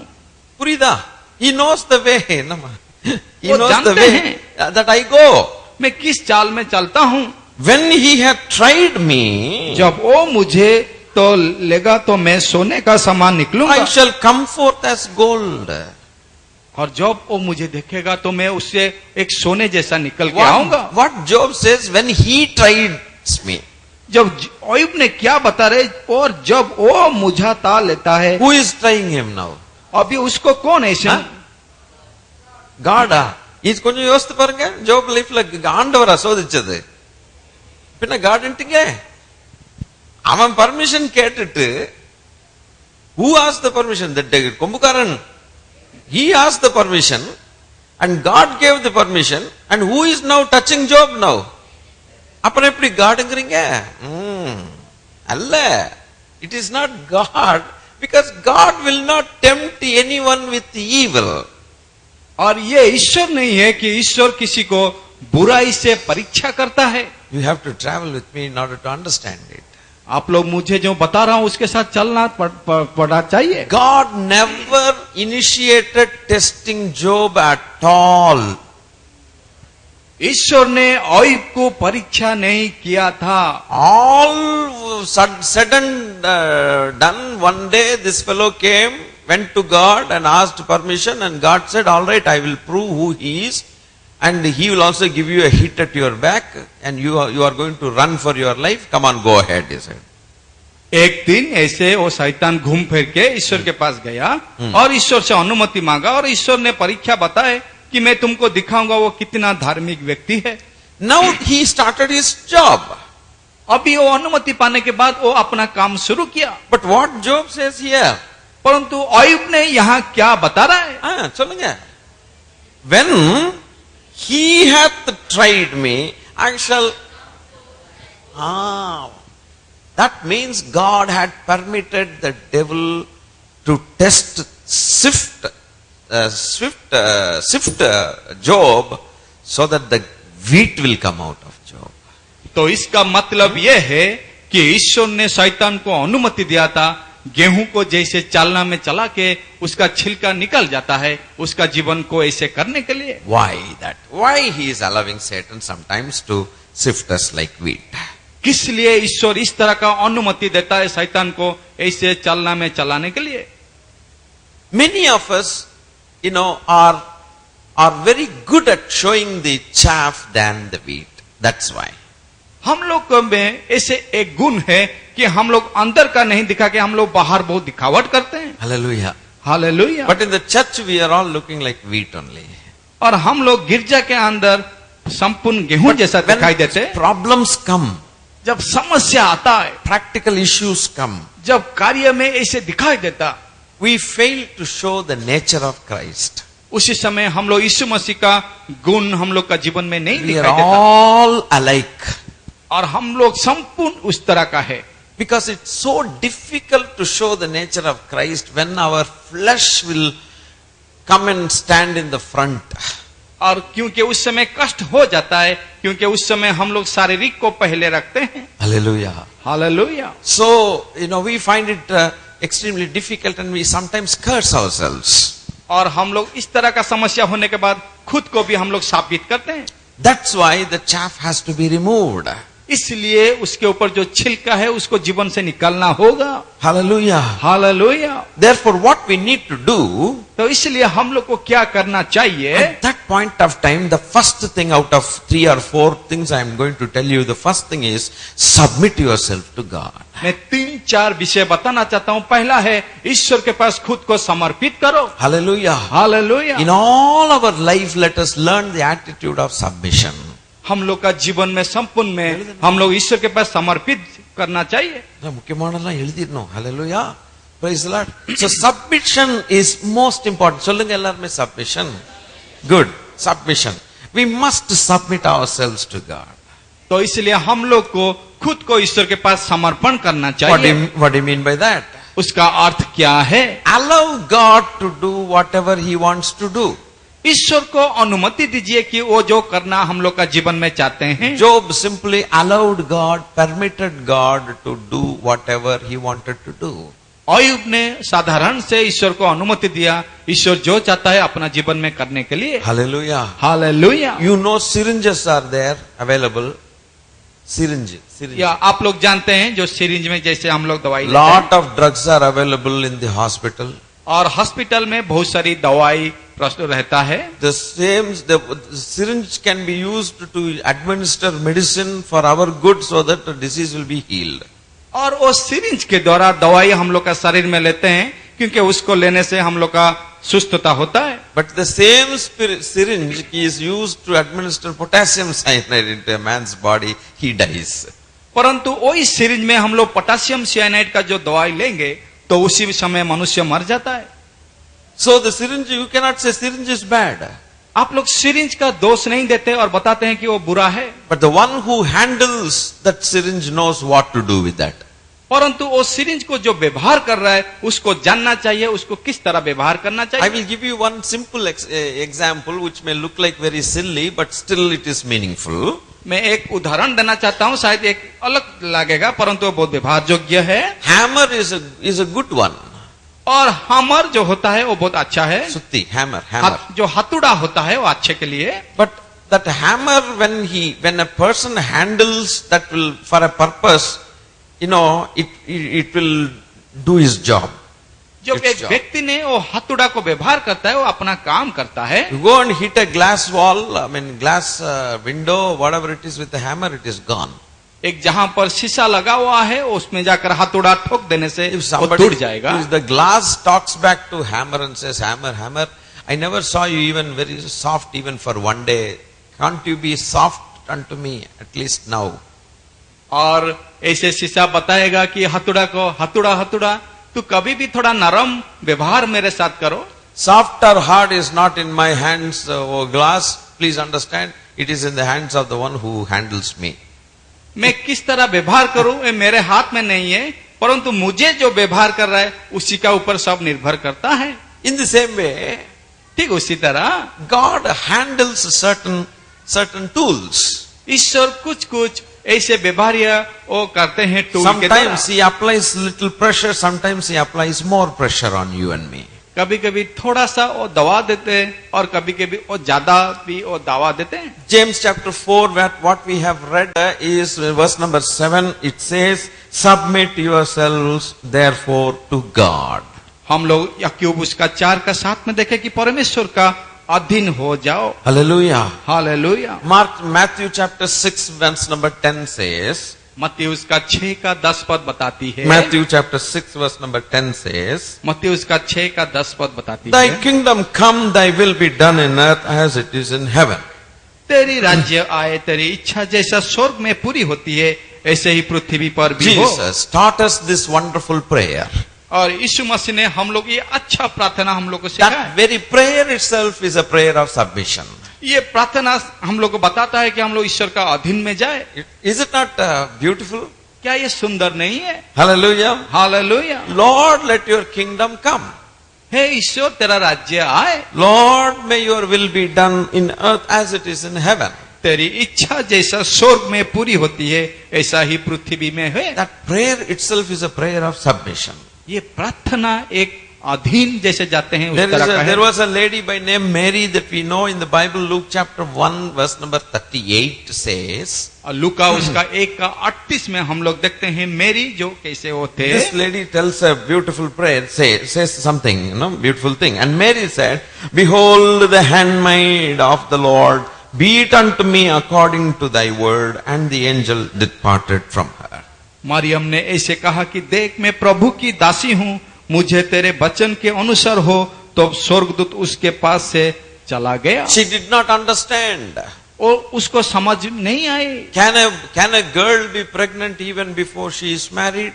पुरीदा. He knows the way. He वो knows the जानते way हैं। that I go. मैं किस चाल में चलता हूं। When he had tried me, जब वो मुझे तो लेगा तो मैं सोने का समान निकलूंगा। I shall come forth as gold. और जब वो मुझे देखेगा तो मैं उससे एक सोने जैसा निकल के आऊंगा। What Job says when he tries me. जब अय्यूब ने क्या बता रहे और जब वो मुझाता लेता है। Who is trying him now? अभी उसको कौन ऐसे God. இது கொஞ்சம் யோசித்து பாருங்க. ஜோப் லைஃப்ல ஆண்டவர் சோதிச்சது. பின்ன God ன்ட்டீங்க. அவன் பர்மிஷன் கேட்டுட்டு who asked the permission? That கொம்புக்காரன். He asked the permission and God gave the permission and who is now touching Job now? அப்புறம் எப்படி காட்ங்கறீங்க? அல்ல. It is not God because God will not tempt anyone with evil. और ये ईश्वर नहीं है कि ईश्वर किसी को बुराई से परीक्षा करता है। You have to travel with me in order to understand it. आप लोग मुझे जो बता रहा हूं उसके साथ चलना पड़ा चाहिए। God never initiated testing Job at all. ईश्वर ने अय्यूब को परीक्षा नहीं किया था। All said and done, one day this fellow came went to God and asked permission, and God said, all right, I will prove who he is, and he will also give you a hit at your back, and you are going to run for your life. Come on, go ahead, he said. एक दिन ऐसे वो शैतान घूम फिर के ईश्वर के पास गया और ईश्वर से अनुमति मांगा, और ईश्वर ने परीक्षा बताए कि मैं तुमको दिखाऊंगा वो कितना धार्मिक व्यक्ति है। Now he started his job. अभी वो अनुमति पाने के बाद वो अपना काम शुरू किया। But what Job says here? परंतु अय्यूब ने यहाँ क्या बता रहा है? चलेंगे. When he hath tried me, I shall. That means God had permitted the devil to test, sift Job, so that the wheat will come out of Job. तो इसका मतलब यह है कि ईश्वर ने शैतान को अनुमति दिया था, गेहूं को जैसे चालना में चला के उसका छिलका निकल जाता है, उसका जीवन को ऐसे करने के लिए। Why that? Why he is allowing Satan sometimes to sift us like wheat? किस लिए ईश्वर इस तरह का अनुमति देता है शैतान को ऐसे चालना में चलाने के लिए? Many of us, are very good at showing the chaff than the wheat. That's why. हम लोग में ऐसे एक गुण है कि हम लोग अंदर का नहीं दिखा के हम लोग बाहर बहुत दिखावट करते हैं। Hallelujah. Hallelujah. But in the church we are all looking like wheat only. और हम लोग गिरजा के अंदर संपूर्ण गेहूं जैसा दिखाई देते हैं। Problems come, जब समस्या आता है, practical issues come, जब कार्य में ऐसे दिखाई देता, we fail to show the nature of Christ. उसी समय हम लोग यीशु मसीह का गुण हम लोग का जीवन में नहीं We दिखाई are देता, all alike. और हम लोग संपूर्ण उस तरह का है। Because it's so difficult to show the nature of Christ when our flesh will come and stand in the front. और क्योंकि उस समय कष्ट हो जाता है, क्योंकि उस समय हम लोग शारीरिक को पहले रखते हैं। Hallelujah. Hallelujah. So, we find it extremely difficult, and we sometimes curse ourselves. और हम लोग इस तरह का समस्या होने के बाद खुद को भी हम लोग साबित करते हैं। That's why the chaff has to be removed. इसलिए उसके ऊपर जो छिलका है उसको जीवन से निकालना होगा। Hallelujah. Hallelujah. Therefore, what we need to do, तो इसलिए हम लोग को क्या करना चाहिए? at that point of time, the first thing out of 3 or 4 things I am going to tell you, the first thing is submit yourself to God. मैं 3-4 विषय बताना चाहता हूँ। पहला है ईश्वर के पास खुद को समर्पित करो। Hallelujah. Hallelujah. In all our life, let us learn the attitude of submission. हम लोग का जीवन में संपूर्ण में हम लोग ईश्वर के पास समर्पित करना चाहिए। முக்கியமானலாம் எழுதிடணும். Hallelujah. Praise the Lord. So submission is most important. சொல்லுங்க எல்லாருமே submission. Good. Submission. We must submit ourselves to God. तो इसलिए हम लोग को खुद को ईश्वर के पास समर्पण करना चाहिए। What do you mean by that? उसका अर्थ क्या है? Allow God to do whatever He wants to do. ईश्वर को अनुमति दीजिए कि वो जो करना हम लोग का जीवन में चाहते हैं। Job simply allowed God, permitted God to do whatever he wanted to do. अय्यूब ने साधारण से ईश्वर को अनुमति दिया, ईश्वर जो चाहता है अपना जीवन में करने के लिए। Hallelujah. Hallelujah. Syringes are there available. Syringe. या आप लोग जानते हैं जो सिरिंज में जैसे हम लोग दवाई लेते हैं। Lot of drugs are available in the hospital. और हॉस्पिटल में बहुत सारी दवाई प्रस्तुत रहता है। The syringe can be used to administer medicine for our good so that the disease will be healed. और वो सिरिंज के द्वारा दवाई हम लोग का शरीर में लेते हैं क्योंकि उसको लेने से हम लोग का सुस्तता होता है। But the same syringe is used to administer potassium cyanide into a man's body, he dies. परंतु वही सिरिंज में हम लोग पोटेशियम साइनाइड का जो दवाई लेंगे तो उसी समय मनुष्य मर जाता है। So the syringe, you cannot say syringe is bad. आप लोग सिरिंज का दोष नहीं देते और बताते हैं कि वो बुरा है। But the one who handles that syringe knows what to do with that. परंतु वो सिरिंज को जो व्यवहार कर रहा है उसको जानना चाहिए, उसको किस तरह व्यवहार करना चाहिए। I will give you one simple example which may look like very silly but still it is meaningful. मैं एक उदाहरण देना चाहता हूँ, शायद एक अलग लगेगा परंतु वो बहुत व्यवहार योग्य है। Hammer is a good one. और हैमर जो होता है वो बहुत अच्छा है। सुत्ती, hammer. जो हथौड़ा होता है वो अच्छे के लिए। But that hammer, when a person handles that will for a purpose, it will do his job. जब its एक job. व्यक्ति ने वो हथौड़ा को व्यवहार करता है, वो अपना काम करता है। You go and hit a glass wall, glass window, whatever it is with a hammer, it is gone. एक जहां पर शीशा लगा हुआ है, उसमें जाकर हथौड़ा ठोक देने से If वो somebody, टूट जाएगा। if the glass talks back to hammer and says, hammer, hammer, I never saw you even very soft even for one day. Can't you be soft unto me at least now? और ऐसे शीशा बताएगा कि हथौड़ा को, हथौड़ा हथौड़ा तू कभी भी थोड़ा नरम व्यवहार मेरे साथ करो। Soft or hard is not in my hands, O glass. Please understand, it is in the hands of the one who handles me. मैं किस तरह व्यवहार करूं ये मेरे हाथ में नहीं है, परंतु मुझे जो व्यवहार कर रहा है उसी का ऊपर सब निर्भर करता है। In the same way, ठीक उसी तरह God handles certain tools. ईश्वर कुछ कुछ ऐसे व्यवहार्य वो करते हैं टूल के द्वारा। Sometimes He applies little pressure, sometimes He applies more pressure on you and me. कभी कभी थोड़ा सा वो दवा देते हैं और कभी कभी वो ज्यादा भी वो दवा देते हैं। James chapter 4, what we have read is verse number 7. It says, submit yourselves therefore to God. हम लोग याकूब उसका 4 का 7 में देखे कि परमेश्वर का अधीन हो जाओ। Hallelujah. Hallelujah. Matthew chapter 6 verse number 10 says, मत्ती उसका 6 का 10 पद बताती है। Matthew chapter 6 verse number 10 says, मत्ती उसका 6 का 10 पद बताती thy है। kingdom come, thy will be done in earth as it is in heaven. तेरी राज्य आए, तेरी इच्छा जैसा स्वर्ग में पूरी होती है ऐसे ही पृथ्वी पर भी हो। Jesus taught us this wonderful prayer. और यीशु मसीह ने हम लोग ये अच्छा प्रार्थना हम लोग को सिखाया। That very prayer itself is a prayer of submission. ये प्रार्थना हम लोग को बताता है कि हम लोग ईश्वर का अधीन में जाए। Is it not beautiful? क्या ये सुंदर नहीं है? Hallelujah. Hallelujah. Lord, let your kingdom come. हे ईश्वर तेरा राज्य आए, Lord, may your will be done in earth as it is in heaven. तेरी इच्छा जैसा स्वर्ग में पूरी होती है ऐसा ही पृथ्वी में है। That prayer itself is a prayer of submission. ये प्रार्थना एक अधीन जैसे जाते हैं उस There तरह का है। was a lady by name Mary that we know in the Bible. Luke chapter 1 verse number 38 says, और लूका उसका 1 का 38 में हम लोग देखते हैं मेरी जो कैसे वो थे। this lady tells a beautiful prayer, says something, beautiful thing. And Mary said, behold the handmaid of the Lord, be it unto me according to thy word. And the angel departed from her. Maryam ने ऐसे कहा कि देख मैं प्रभु की दासी हूँ, मुझे तेरे वचन के अनुसार हो। तो स्वर्गदूत उसके पास से चला गया। She did not understand. और उसको समझ नहीं आई। Can a girl be pregnant even before she is married?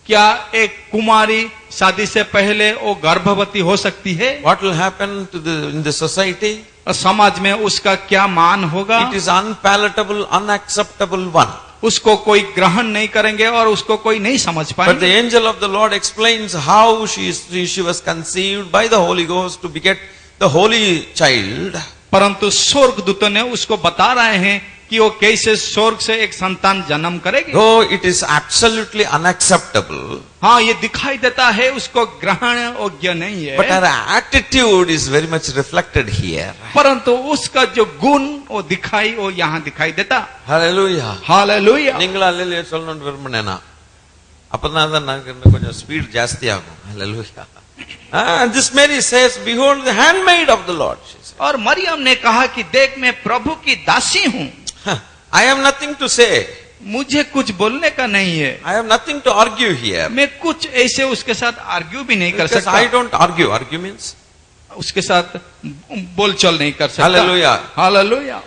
क्या एक कुमारी शादी से पहले वो गर्भवती हो सकती है? What will happen in the society? और समाज में उसका क्या मान होगा? It is unpalatable, unacceptable one. उसको कोई ग्रहण नहीं करेंगे और उसको कोई नहीं समझ But the पाएंगे। angel of the Lord explains how she was conceived by the Holy Ghost to beget the holy child. परंतु स्वर्गदूतों ने उसको बता रहे हैं कि वो कैसे स्वर्ग से एक संतान जन्म करेगी। Though it is absolutely unacceptable, हाँ, ये दिखाई देता है उसको ग्रहण योग्य नहीं but है, her attitude is very much reflected here. परंतु उसका जो गुण वो वो यहाँ दिखाई देता। Hallelujah. हालेलुया। நீங்களா அல்லேலூயா சொல்லணும்னு விரும்பினேனா அப்பதான் நான் கொஞ்சம் ஸ்பீட் ஜாஸ்தி ஆகும். Hallelujah. And this Mary says, behold the handmaid of the Lord. She said, और मरियम ने कहा कि देख मैं प्रभु की दासी हूँ, I have nothing to say. मुझे कुछ बोलने का नहीं है। I have nothing to argue here. मैं कुछ ऐसे उसके साथ आर्ग्यू भी नहीं कर Because सकता। I don't argue. Argue means? उसके साथ बोलचाल नहीं कर सकता। Hallelujah. Hallelujah.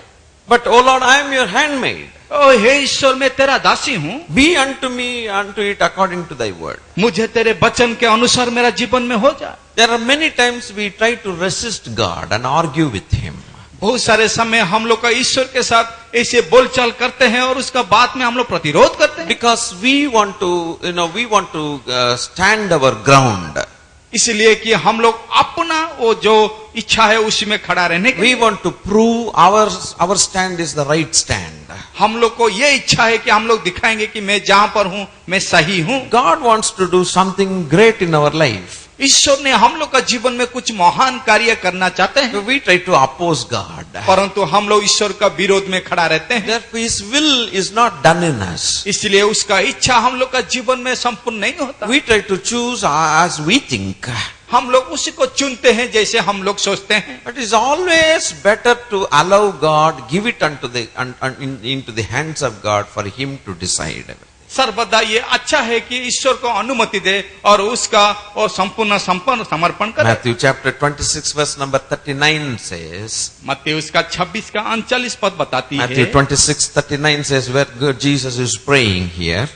But oh Lord, I am your handmaid. ओ हे ईश्वर मैं तेरा दासी हूँ, Be unto me, unto it according to thy word. मुझे तेरे वचन के अनुसार मेरा जीवन में हो जाए। There are many times we try to resist God and argue with Him. बहुत सारे समय हम लोग का ईश्वर के साथ ऐसे बोलचाल करते हैं और उसका बाद में हम लोग प्रतिरोध करते हैं। Because we want to stand our ground. इसलिए कि हम लोग अपना वो जो इच्छा है उसी में खड़ा रहने के We लिए want to prove our stand is the right stand. हम लोग को ये इच्छा है कि हम लोग दिखाएंगे कि मैं जहां पर हूं मैं सही हूं। God wants to do something great in our life. ईश्वर ने हम लोग का जीवन में कुछ महान कार्य करना चाहते हैं, We try to oppose God. परंतु हम लोग ईश्वर का विरोध में खड़ा रहते हैं। Therefore, His will is not done in us. इसलिए उसका इच्छा हम लोग का जीवन में संपूर्ण नहीं होता। We try to choose as we think. हम लोग उसी को चुनते हैं जैसे हम लोग सोचते हैं। But it is always better to allow God, give it into the hands of God for Him to decide. सर्वदा ये अच्छा है कि ईश्वर को अनुमति दे और उसका और संपूर्ण समर्पण करे। Matthew chapter 26 verse number 39 says, मत्ती उसका 26 का 39 पद बताती Matthew है। 26:39 says, where Jesus is praying here.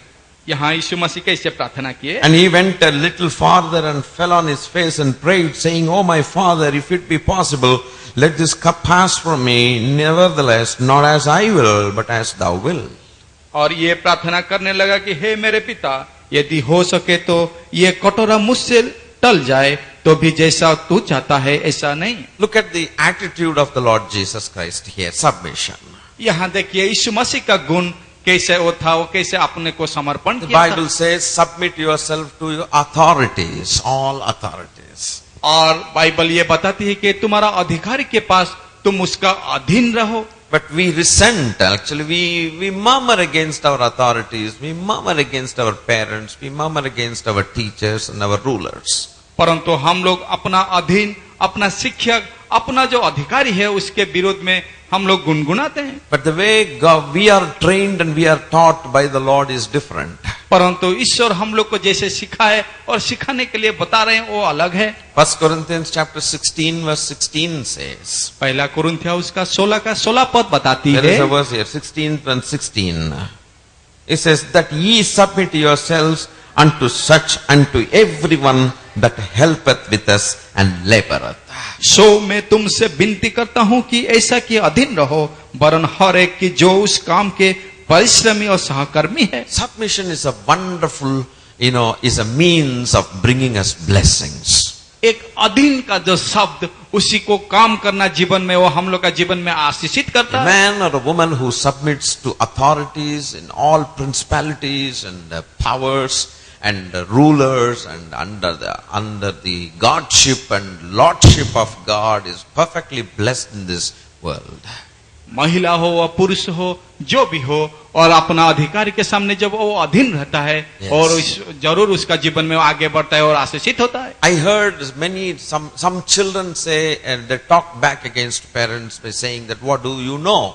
यहाँ यीशु मसीह कैसे प्रार्थना किए? And he went a little farther and fell on his face and prayed, saying, Oh my Father, if it be possible, let this cup pass from me. Nevertheless, not as I will, but as thou wilt. और ये प्रार्थना करने लगा कि हे मेरे पिता, यदि हो सके तो ये कटोरा मुझसे टल जाए, तो भी जैसा तू चाहता है ऐसा नहीं। Look at the attitude of the Lord Jesus Christ here, submission. यहाँ देखिए यीशु मसीह का गुण कैसे वो था, वो कैसे अपने को समर्पण The किया था। Bible says, submit yourself to your authorities, all authorities. और बाइबल ये बताती है कि तुम्हारा अधिकारी के पास तुम उसका अधीन रहो। But we resent, actually, we murmur against our authorities, we murmur against our parents, we murmur against our teachers and our rulers. परंतु हम लोग अपना अधीन, अपना शिक्षक, अपना जो अधिकारी है उसके विरोध में हम लोग गुनगुनाते हैं। But the way we are trained and we are taught by the Lord is different. परंतु ईश्वर हम लोग को जैसे सिखाए और सिखाने के लिए बता रहे हैं वो अलग है। 1 Corinthians chapter 16 verse 16 says, पहला कुरिन्थिया उसका 16 का 16 पद बताती there is a है। verse here, 16 and 16. It says, that ye submit yourselves unto such, unto everyone that helpeth with us and laboreth. सो मैं तुमसे विनती करता हूं कि ऐसा कि अधीन रहो, वरन हर एक की जो उस काम के परिश्रमी और सहकर्मी है। Submission is a wonderful, is a means of bringing us blessings. एक अधीन का जो शब्द उसी को काम करना जीवन में, वो हम लोग का जीवन में आशीषित करता A है। man or a woman who submits to authorities in all principalities and powers and rulers and under the godship and lordship of God is perfectly blessed in this world. महिला हो व पुरुष हो जो भी हो, और अपना अधिकारी के सामने जब वो अधीन रहता है Yes. और जरूर उसका जीवन में आगे बढ़ता है और आशीषित होता है। I heard some children say, and they talk back against parents by saying that, what do you know?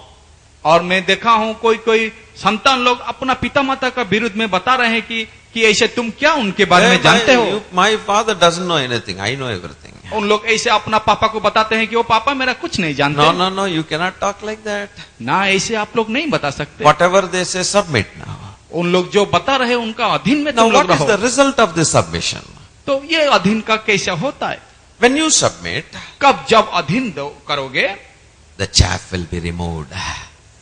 और मैं देखा हूं कोई संतान लोग अपना पिता माता का विरुद्ध में बता रहे हैं कि ऐसे तुम क्या उनके बारे में जानते हो? My father doesn't know anything. I know everything. उन लोग ऐसे अपना पापा को बताते हैं कि वो पापा मेरा कुछ नहीं जानते। No, you cannot talk like that. ना ऐसे आप लोग नहीं बता सकते। Whatever they say, submit now. उन लोग जो बता रहे हैं उनका अधीन में Now, तुम लोग what is रहो। the result of this submission? तो ये अधीन का कैसे होता है? When you submit, कब जब अधीन करोगे the chaff will be removed.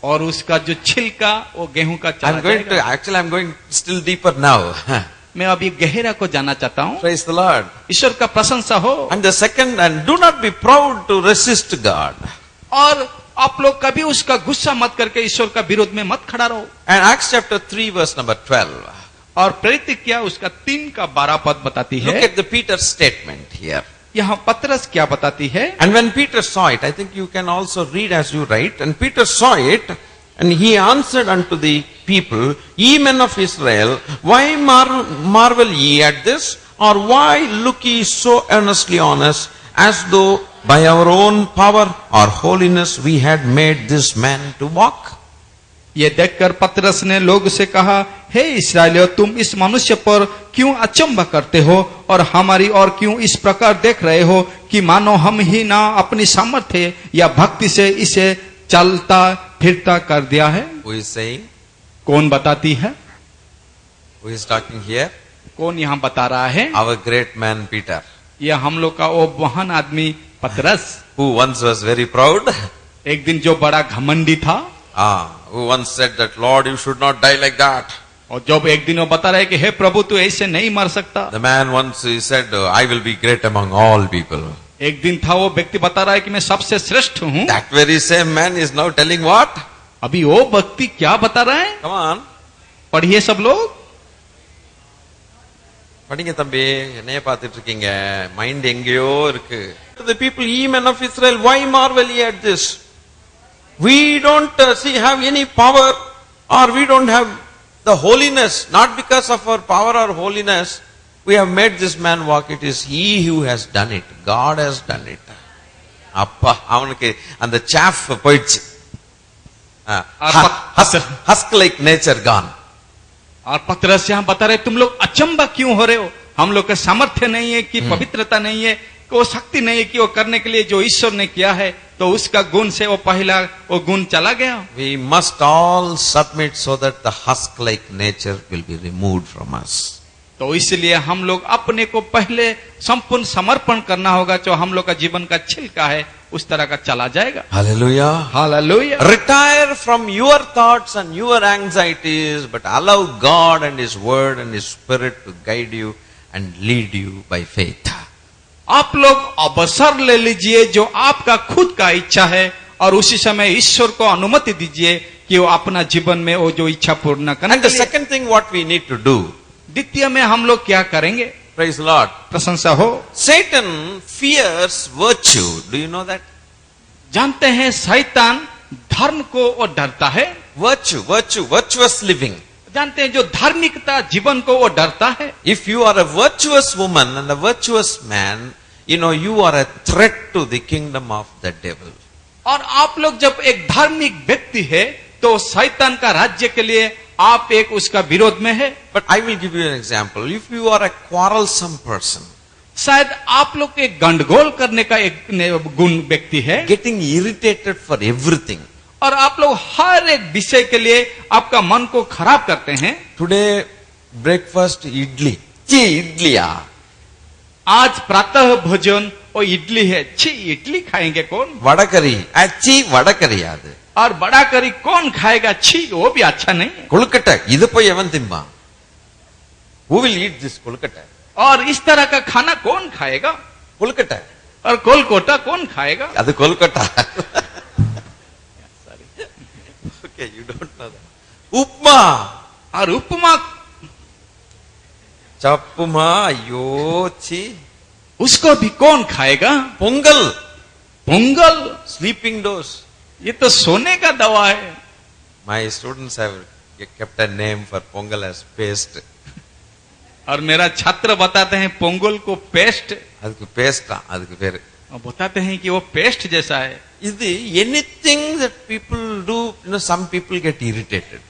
और उसका जो छिलका वो गेहूं का चला जाएगा। I'm going still deeper now. मैं अभी गहरा को जाना चाहता हूँ। Praise the Lord. ईश्वर का प्रशंसा हो। And the second, and do not be proud to resist God. और आप लोग कभी उसका गुस्सा मत करके ईश्वर का विरोध में मत खड़ा रहो। And Acts chapter 3 verse number 12. और प्रेरित क्या उसका 3 का 12 पद बताती Look है। at the Peter's statement here. यहाँ पत्रस क्या बताती है? And when Peter saw it, I think you can also read as you write, and Peter saw it, and he answered unto the people, Ye men of Israel, why marvel ye at this? Or why look ye so earnestly on us, as though by our own power or holiness we had made this man to walk? ये देखकर पतरस ने लोग से कहा, हे इस्राएलियों, तुम इस मनुष्य पर क्यों अचंभा करते हो और हमारी ओर क्यों इस प्रकार देख रहे हो कि मानो हम ही ना अपनी सामर्थ्य या भक्ति से इसे चलता फिरता कर दिया है। Who is saying? कौन बताती है? Who is talking here? कौन यहाँ बता रहा है? Our great man Peter, ये हम लोग का वो महान आदमी पतरस, who once was very proud. एक दिन जो बड़ा घमंडी था, Who once said that, Lord, you should not die like that. और जब एक दिन वो बता रहा है कि हे प्रभु तू ऐसे नहीं मर सकता। The man once he said, I will be great among all people. एक दिन था वो व्यक्ति बता रहा है कि मैं सबसे श्रेष्ठ हूँ। That very same man is now telling what? अभी वो व्यक्ति क्या बता रहा है? Come on. पढ़िए सब लोग। படிங்க தம்பி, என்னைய பார்த்துட்டு இருக்கீங்க, மைண்ட் எங்கேயோ இருக்கு. The people, ye men of Israel, why marvel ye at this? We don't have any power, or we don't have the holiness, not because of our power or holiness. We have made this man walk. It is he who has done it. God has done it. அப்பா, அவனுக்கு அந்த chaff போயிடுச்சு. Husk like nature gone. और पतरस यहाँ बता रहे, तुम लोग अचंबा क्यों हो रहे हो? हम लोग का सामर्थ्य नहीं है कि पवित्रता नहीं है, वो शक्ति नहीं है कि वो करने के लिए जो ईश्वर ने किया है, तो उसका गुण से वो पहला वो गुण चला गया. We must all submit so that the husk like nature will be removed from us. तो इसलिए हम लोग अपने को पहले संपूर्ण समर्पण करना होगा, जो हम लोग का जीवन का छिलका है उस तरह का चला जाएगा. Hallelujah. Hallelujah. Retire from your thoughts and your anxieties, but allow God and His Word and His Spirit to guide you and lead you by faith. आप लोग अवसर ले लीजिए जो आपका खुद का इच्छा है, और उसी समय ईश्वर को अनुमति दीजिए कि वो अपना जीवन में वो जो इच्छा पूर्ण करने. And the second thing what we need to do, द्वितीय में हम लोग क्या करेंगे? praise the Lord, प्रशंसा हो. Satan fears virtue. Do you know that? जानते हैं शैतान धर्म को वो डरता है. Virtuous living. जानते हैं जो धार्मिकता जीवन को वो डरता है. If you are a virtuous woman and a virtuous man, you are a threat to the kingdom of the devil. और आप लोग जब एक धार्मिक व्यक्ति है तो शैतान का राज्य के लिए आप एक उसका विरोध में है. But I will give you an example. If you are a quarrelsome person, शायद आप लोग एक गंडगोल करने का एक गुण व्यक्ति है, getting irritated for everything. और आप लोग हर एक विषय के लिए आपका मन को खराब करते हैं. Today breakfast idli. idliya. आज प्रातः भोजन और इडली है. छी, इडली खाएंगे कौन? Vada curry. vada curry adu. और बड़ा करी कौन खाएगा? छी, वो भी अच्छा नहीं है. Kulukata. Idu poi evan timma. Who will eat this kulukata? और इस तरह का खाना कौन खाएगा? Kulukata. और कोलकाता कौन खाएगा? Adu Kolkata. Sorry. Okay, you don't know that. Upma. और उपमा, Chapuma. Yo chi. उसको भी कौन खाएगा? Pongal. Pongal, Sleeping dose. ये तो सोने का दवा है. My students have kept a name for Pongal as paste. और मेरा छात्र बताते हैं पोंगल को paste. Adukku paste. Adukku peru. बताते हैं कि वो पेस्ट जैसा है. Anything that people do, some people get irritated.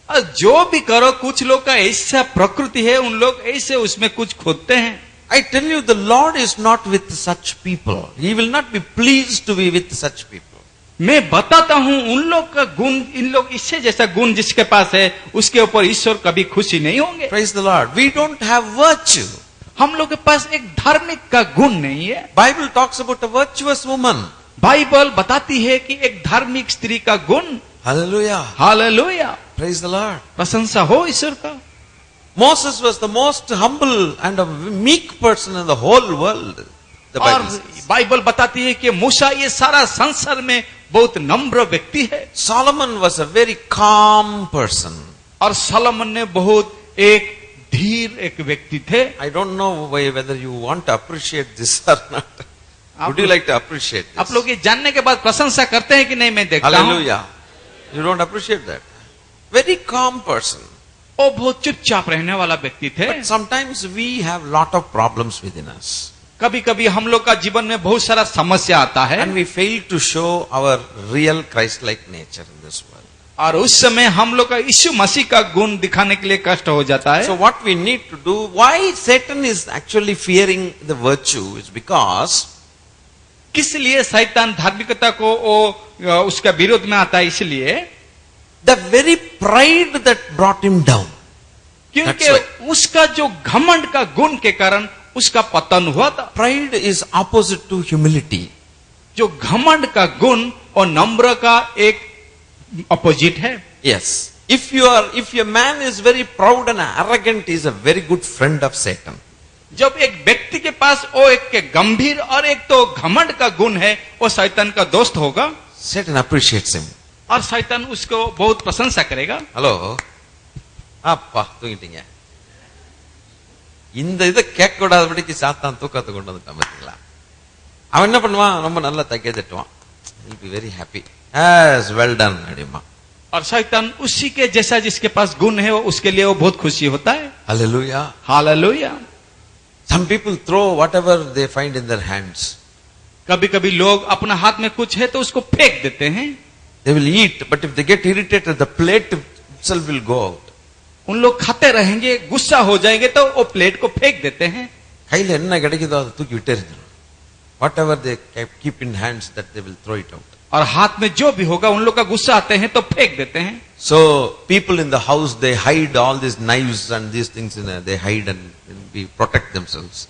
और जो भी करो, कुछ लोग का ऐसा प्रकृति है, उन लोग ऐसे उसमें कुछ खोदते हैं. I tell you, the Lord is not with such people. He will not be pleased to be with such people. मैं बताता हूं उन लोग का गुण, इन लोग इससे जैसा गुण जिसके पास है उसके ऊपर ईश्वर कभी खुशी नहीं होंगे. Praise the Lord. We don't have virtue. हम लोग के पास एक धार्मिक का गुण नहीं है. Bible talks about a virtuous woman. Bible बताती है कि एक धार्मिक स्त्री का गुण. Hallelujah. Hallelujah. Praise the Lord. प्रशंसा हो ईश्वर का. Moses was the most humble and a meek person in the whole world. The और Bible says. बाइबल बताती है कि मूसा ये सारा संसार में बहुत नम्र व्यक्ति है. Solomon was a very calm person. और सलोमन ने बहुत एक धीर एक व्यक्ति थे. I don't know whether you want to appreciate this or not. Would you like to appreciate this? आप लोग ये जानने के बाद प्रशंसा करते हैं कि नहीं? मैं देखता हूं. Hallelujah. You don't appreciate that. Very calm person. वो बहुत चुपचाप रहने वाला व्यक्ति थे. But sometimes we have lot of problems within us. कभी कभी हम लोग का जीवन में बहुत सारा समस्या आता है. And we fail to show our real Christ-like nature in this world. और उस समय हम लोग का यीशु मसीह का गुण दिखाने के लिए कष्ट हो जाता है. So what we need to do, why Satan is actually fearing the virtue is because किस लिए शैतान धार्मिकता को वो उसका विरोध में आता है? इसलिए the very pride that brought him down. क्योंकि उसका जो घमंड का गुण के कारण उसका पतन हुआ था. Pride is opposite to humility. जो घमंड का गुण और नम्र का एक अपोजिट है. Yes. If your man is very proud and arrogant, he is a very good friend of Satan. जब एक व्यक्ति के पास वो एक के गंभीर और एक तो घमंड का गुण है, वो शैतान का दोस्त होगा. Satan appreciates him. और शैतान उसको बहुत प्रशंसा करेगा. Hello. Appa, tungittinga. இந்த இதை கேட்க கூடாதபடிக்கு சாத்தான் தூக்கத்தை கொண்டு வந்துட்டான் பாத்தீங்களா. அவன் என்ன பண்ணுவான், ரொம்ப நல்லா தைக்க தட்டுவான். He'll be very happy. Yes, well done அப்படிமா. और शैतान उसी के जैसा जिसके पास गुण है उसके लिए वो बहुत खुशी होता है. Hallelujah. Hallelujah. Some people throw whatever they find in their hands. कभी कभी लोग अपना हाथ में कुछ है तो उसको फेंक देते हैं. They will eat, but if they get irritated, the plate itself will go out. उन लोग खाते रहेंगे, गुस्सा हो जाएंगे तो वो प्लेट को फेंक देते हैं. கையில என்ன கிடைக்குதோ அதை தூக்கி விட்டு எறிஞ்சிடும். Whatever they keep in hands, that they will throw it out. और हाथ में जो भी होगा उन लोग का गुस्सा आते हैं तो फेंक देते हैं. So people in the house, they hide all these knives and these things they hide and protect themselves.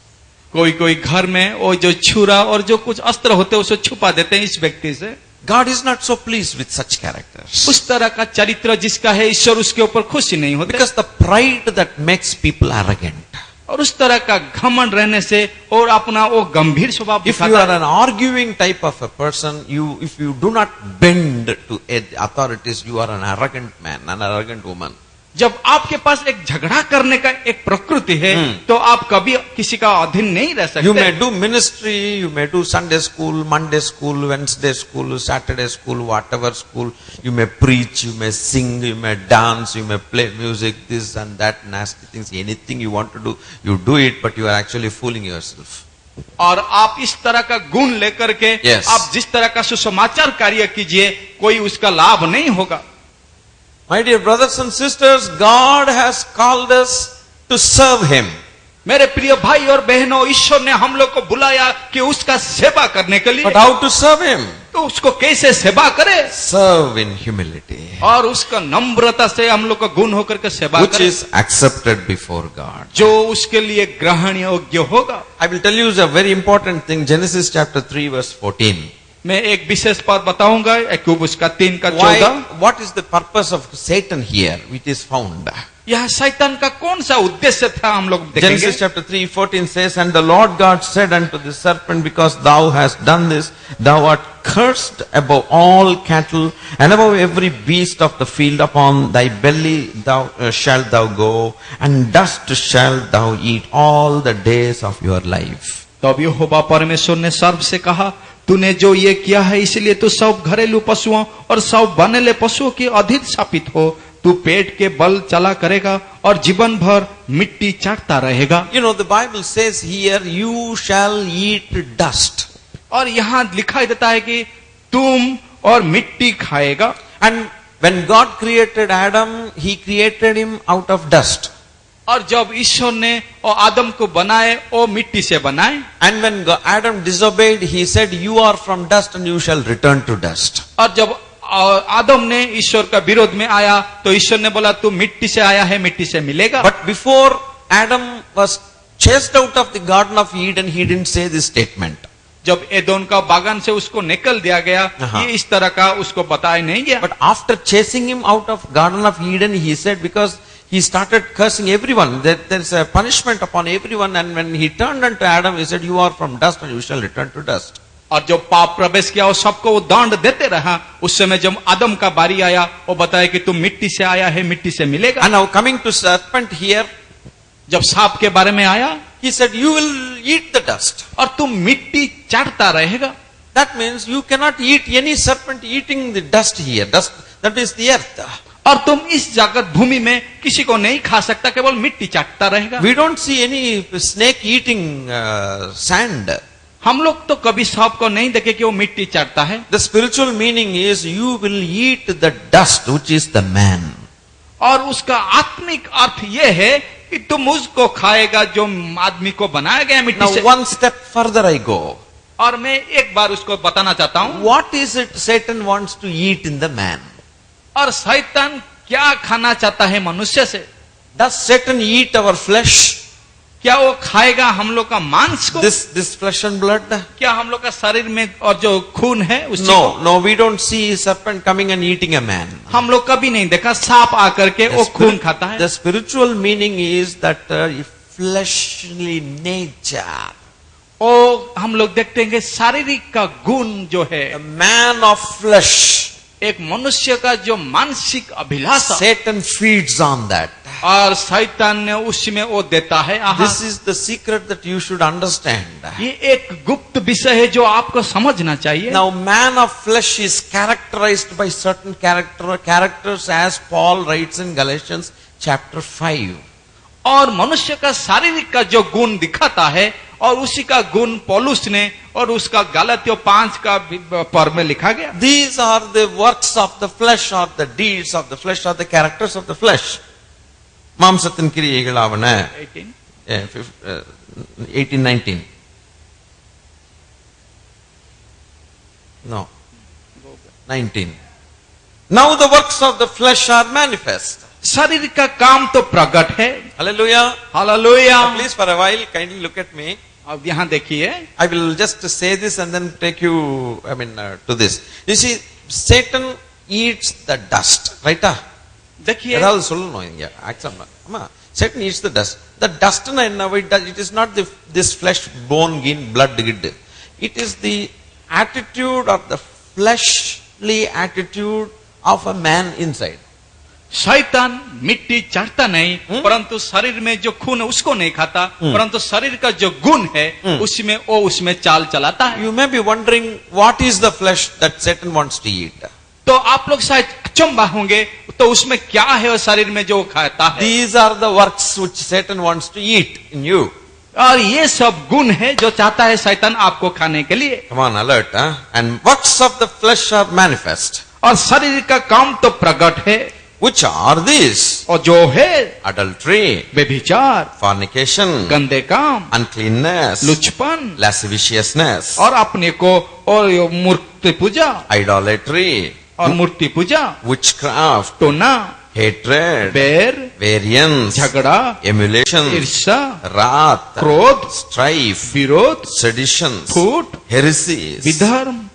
कोई कोई घर में वो जो छुरा और जो कुछ अस्त्र होते हैं उसे छुपा देते हैं इस व्यक्ति से. God is not so pleased with such characters. उस तरह का चरित्र जिसका है ईश्वर उसके ऊपर खुशी नहीं होती. Because the pride that makes people arrogant. और उस तरह का घमंड रहने से और अपना वो गंभीर स्वभाव If you are an arguing type of a person, if you do not bend to authorities, you are an arrogant man, an arrogant woman. जब आपके पास एक झगड़ा करने का एक प्रकृति है तो आप कभी किसी का अधीन नहीं रह सकते. You may do ministry, you may do Sunday school, Monday school, Wednesday school, Saturday school, whatever school. You may preach, you may sing, you may dance, you may play music, this and that nasty things. Anything you want to do, you do it, but you are actually fooling yourself. और आप इस तरह का गुण लेकर के आप जिस तरह का सुसमाचार कार्य कीजिए कोई उसका लाभ नहीं होगा. My dear brothers and sisters, God has called us to serve Him. मेरे प्रिय भाई और बहनों, ईश्वर ने हम लोग को बुलाया कि उसका सेवा करने के लिए. But how to serve Him? तो उसको कैसे सेवा करे? Serve in humility. और उसका नम्रता से हम लोग का गुण होकर के सेवा Which करे. is accepted before God. जो उसके लिए ग्रहण योग्य होगा. I will tell you a very important thing. Genesis chapter 3 verse 14. मैं एक विशेष बात बताऊंगा. याकूब उसका 3 का 14. What is the purpose of Satan here? Which is found. यह शैतान का कौन सा उद्देश्य था हम लोग देखेंगे. Genesis chapter 3:14 says, and the Lord God said unto the serpent, because thou hast done this, thou art cursed above all cattle and above every beast of the field. Upon thy belly shalt thou go, and dust shalt thou eat all the days of your life. तब यहोवा परमेश्वर ने सर्प से कहा, तूने जो ये किया है इसलिए तू सब घरेलू पशुओं और सब बनेले पशुओं की अधीन शापित हो. तू पेट के बल चला करेगा और जीवन भर मिट्टी चाटता रहेगा. You know, the Bible says here, you shall eat dust. और यहाँ लिखा देता है कि तुम और मिट्टी खाएगा. And when God created Adam, He created him out of dust. और जब ईश्वर ने और आदम को बनाए वो मिट्टी से बनाए. And when Adam disobeyed, He said, you are from dust and you shall return to dust. और जब आदम ने ईश्वर का विरोध में आया तो ईश्वर ने बोला तू मिट्टी से आया है, मिट्टी से मिलेगा. But before Adam was chased out of the Garden of Eden, he didn't say this statement. जब एदोन का बागान से उसको निकल दिया गया, ये इस तरह का उसको बताया नहीं गया. But after chasing him out of Garden of Eden, he said, because he started cursing everyone, that there is a punishment upon everyone, and when he turned unto Adam, he said, you are from dust and you shall return to dust. और जब पाप प्रवेश किया और सबको वो दंड देते रहा, उस समय जब आदम का बारी आया वो बताया कि तुम मिट्टी से आया है, मिट्टी से मिलेगा. And now coming to serpent here, जब सांप के बारे में आया, he said, you will eat the dust. और तुम मिट्टी चाटता रहेगा. That means you cannot eat any serpent eating the dust here. Dust, that is the earth. और तुम इस जगत भूमि में किसी को नहीं खा सकता, केवल मिट्टी चाटता रहेगा. We don't see any snake eating sand. हम लोग तो कभी सांप को नहीं देखे कि वो मिट्टी चाटता है. The spiritual meaning is you will eat the dust, which is the man. और उसका आत्मिक अर्थ ये है कि तुम उसको खाएगा जो आदमी को बनाया गया मिट्टी Now से. one step further I go. और मैं एक बार उसको बताना चाहता हूँ. What is it Satan wants to eat in the man? और शैतान क्या खाना चाहता है मनुष्य से? Does Satan eat our flesh? क्या वो खाएगा हम लोग का मांस को? This flesh and blood? क्या हम लोग का शरीर में और जो खून है उसी No, no, we don't see serpent coming and eating a man. हम लोग कभी नहीं देखा सांप आकर के वो खून खाता है. The spiritual meaning is that fleshly nature. वो हम लोग देखते हैं कि शारीरिक का गुण जो है, A man of flesh. एक मनुष्य का जो मानसिक अभिलाषा, Satan feeds on that. और शैतान ने उसमें वो देता है आहार। This is the secret that you should understand. ये एक गुप्त विषय है जो आपको समझना चाहिए। Now, man of flesh is characterized by certain characters, as Paul writes in Galatians chapter 5. और मनुष्य का शारीरिक का जो गुण दिखाता है और उसी का गुण पौलुस ने और उसका गलातियों 5 का पर्व में लिखा गया। These are the works of the flesh, or the deeds of the flesh, or the characters of the flesh. மாம்சத்தின் கிரியைகளாவன 18-19. No, 19. Now the works of the flesh are manifest. शरीर का काम तो प्रकट है। Hallelujah. Hallelujah. Please, for a while, kindly look at me. अब यहाँ देखिए, I will just say this and then take you, to this. You see, Satan eats the dust, right? देखिए, ஏதாவது சொல்லணும் இங்க ஆக்சம் ஆமா Satan eats the dust. The dust it is not this flesh, bone, skin, blood, it is the attitude of the fleshly attitude of a man inside. शैतान मिट्टी चढ़ता नहीं, परंतु शरीर में जो खून है उसको नहीं खाता, परंतु शरीर का जो गुण है उसमें चाल चलाता है। You may be wondering what is the flesh that Satan wants to eat. तो आप लोग शायद अचंभा होंगे, तो उसमें क्या है वो शरीर में जो खाता है। These are the works which Satan wants to eat in you. और ये सब गुण है जो चाहता है शैतान आपको खाने के लिए। Come on, alert, huh? And works of the flesh are manifest. और शरीर का काम तो प्रकट है। Which are these? और जो है Adultery, व्यभिचार, fornication, गंदे काम, uncleanness, लुचपन, lasciviousness, और अपने को और मूर्ति पूजा, idolatry, और मूर्ति पूजा, witchcraft, टोना, hatred, बैर, variance, झगड़ा, emulation, ईर्ष्या, wrath, क्रोध, strife, विरोध, seditions, foot, heresies, विधर्म,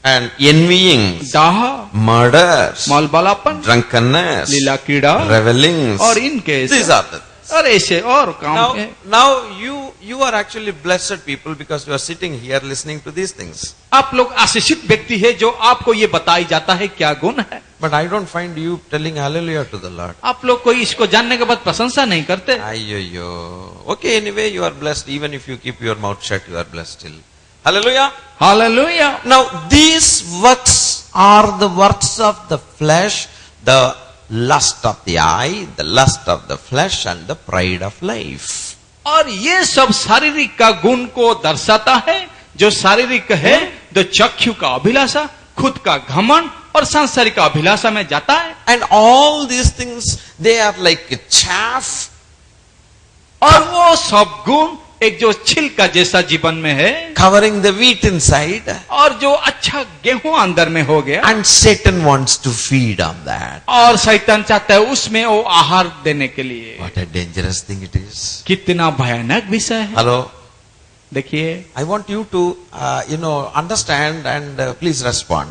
and envyings, दाह, murders, मालबालापन, drunkenness, लीला कीड़ा, revelings. और इनके These are the. और ऐसे और काम है। Now you are actually blessed people because you are sitting here listening to these things. आप लोग आशीषित व्यक्ति है जो आपको ये बताई जाता है क्या गुण है। But I don't find you telling hallelujah to the Lord. आप लोग कोई इसको जानने के बाद प्रशंसा नहीं करते। Ayyo. Okay, anyway, you are blessed. Even if you keep your mouth shut, you are blessed still. Hallelujah. Hallelujah. Now, these works are the works of the flesh, the lust of the eye, the lust of the flesh, and the pride of life. और ये सब शारीरिक का गुण को दर्शाता है। जो शारीरिक है तो चक्षु का अभिलाषा, खुद का घमंड और सांसारिक अभिलाषा में जाता है। And all these things, they are like chaff. और वो सब गुण एक जो छिलका जैसा जीवन में है, Covering the wheat inside. और जो अच्छा गेहूं अंदर में हो गया, And Satan wants to feed on that. और शैतान चाहता है उसमें वो आहार देने के लिए। What a dangerous thing it is. कितना भयानक विषय है। Hello. देखिए, I want you to, understand and please respond.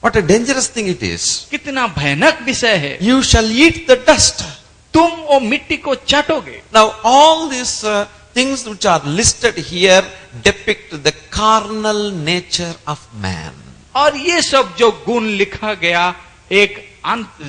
What a dangerous thing it is. कितना भयानक विषय है। You shall eat the dust. तुम वो मिट्टी को चाटोगे। Now, all these things which are listed here depict the carnal nature of man. और ये सब जो गुण लिखा गया एक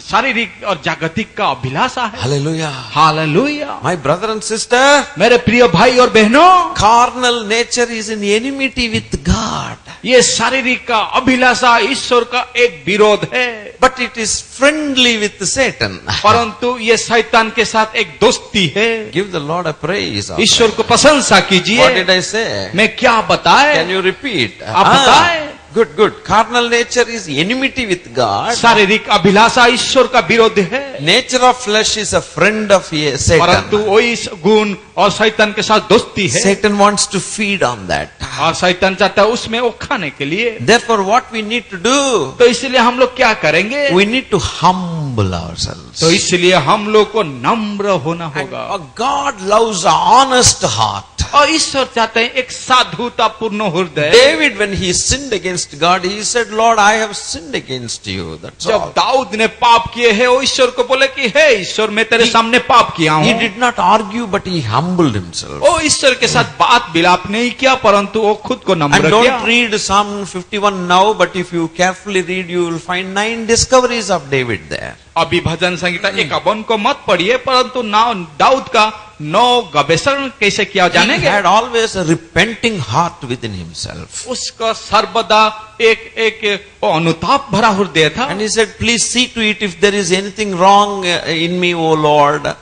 शारीरिक और जागतिक का अभिलाषा है। Hallelujah. Hallelujah. My brother and sister, मेरे प्रिय भाई और बहनों, carnal nature is in enmity with God. ये शारीरिक का अभिलाषा ईश्वर का एक विरोध है। But it is friendly with Satan. परंतु ये शैतान के साथ एक दोस्ती है। Give the Lord a praise. ईश्वर को प्रशंसा कीजिए। What did I say? मैं क्या बताए? Can you repeat? आप बताएं। Good, good. Carnal nature is enmity with God. शारीरिक अभिलाषा ईश्वर का विरोध है। Nature of flesh is a friend of परंतु Satan. वही गुण और शैतान के साथ दोस्ती है। Satan wants to feed on that. और शैतान चाहता है उसमें वो खाने के लिए। Therefore, what we need to do? तो इसलिए हम लोग क्या करेंगे? We need to humble ourselves. तो इसलिए हम लोग को नम्र होना And होगा। God loves a honest heart. और ईश्वर चाहते हैं एक साधुता पूर्ण हृदय। David, when he sinned against God, he said, Lord, I have sinned against you. That's जब all. दाऊद ने पाप किए हैं वो ईश्वर को बोले कि हे ईश्वर मैं तेरे सामने पाप किया He हूँ। did not argue, but he humbled himself. वो ईश्वर के साथ बात विलाप नहीं किया परंतु वो खुद को And नम्र don't किया। read Psalm 51 now, but if you carefully read, you will find 9 discoveries of David there. अभी भजन संहिता 51 को मत पढ़िए परंतु नाव दाऊद का 9 गवेषण कैसे किया He जानेंगे। had always a repenting heart within himself. उसका सर्वदा एक एक वो अनुताप भरा हृदय था। And he said, please see to it if there is anything wrong in me, O Lord,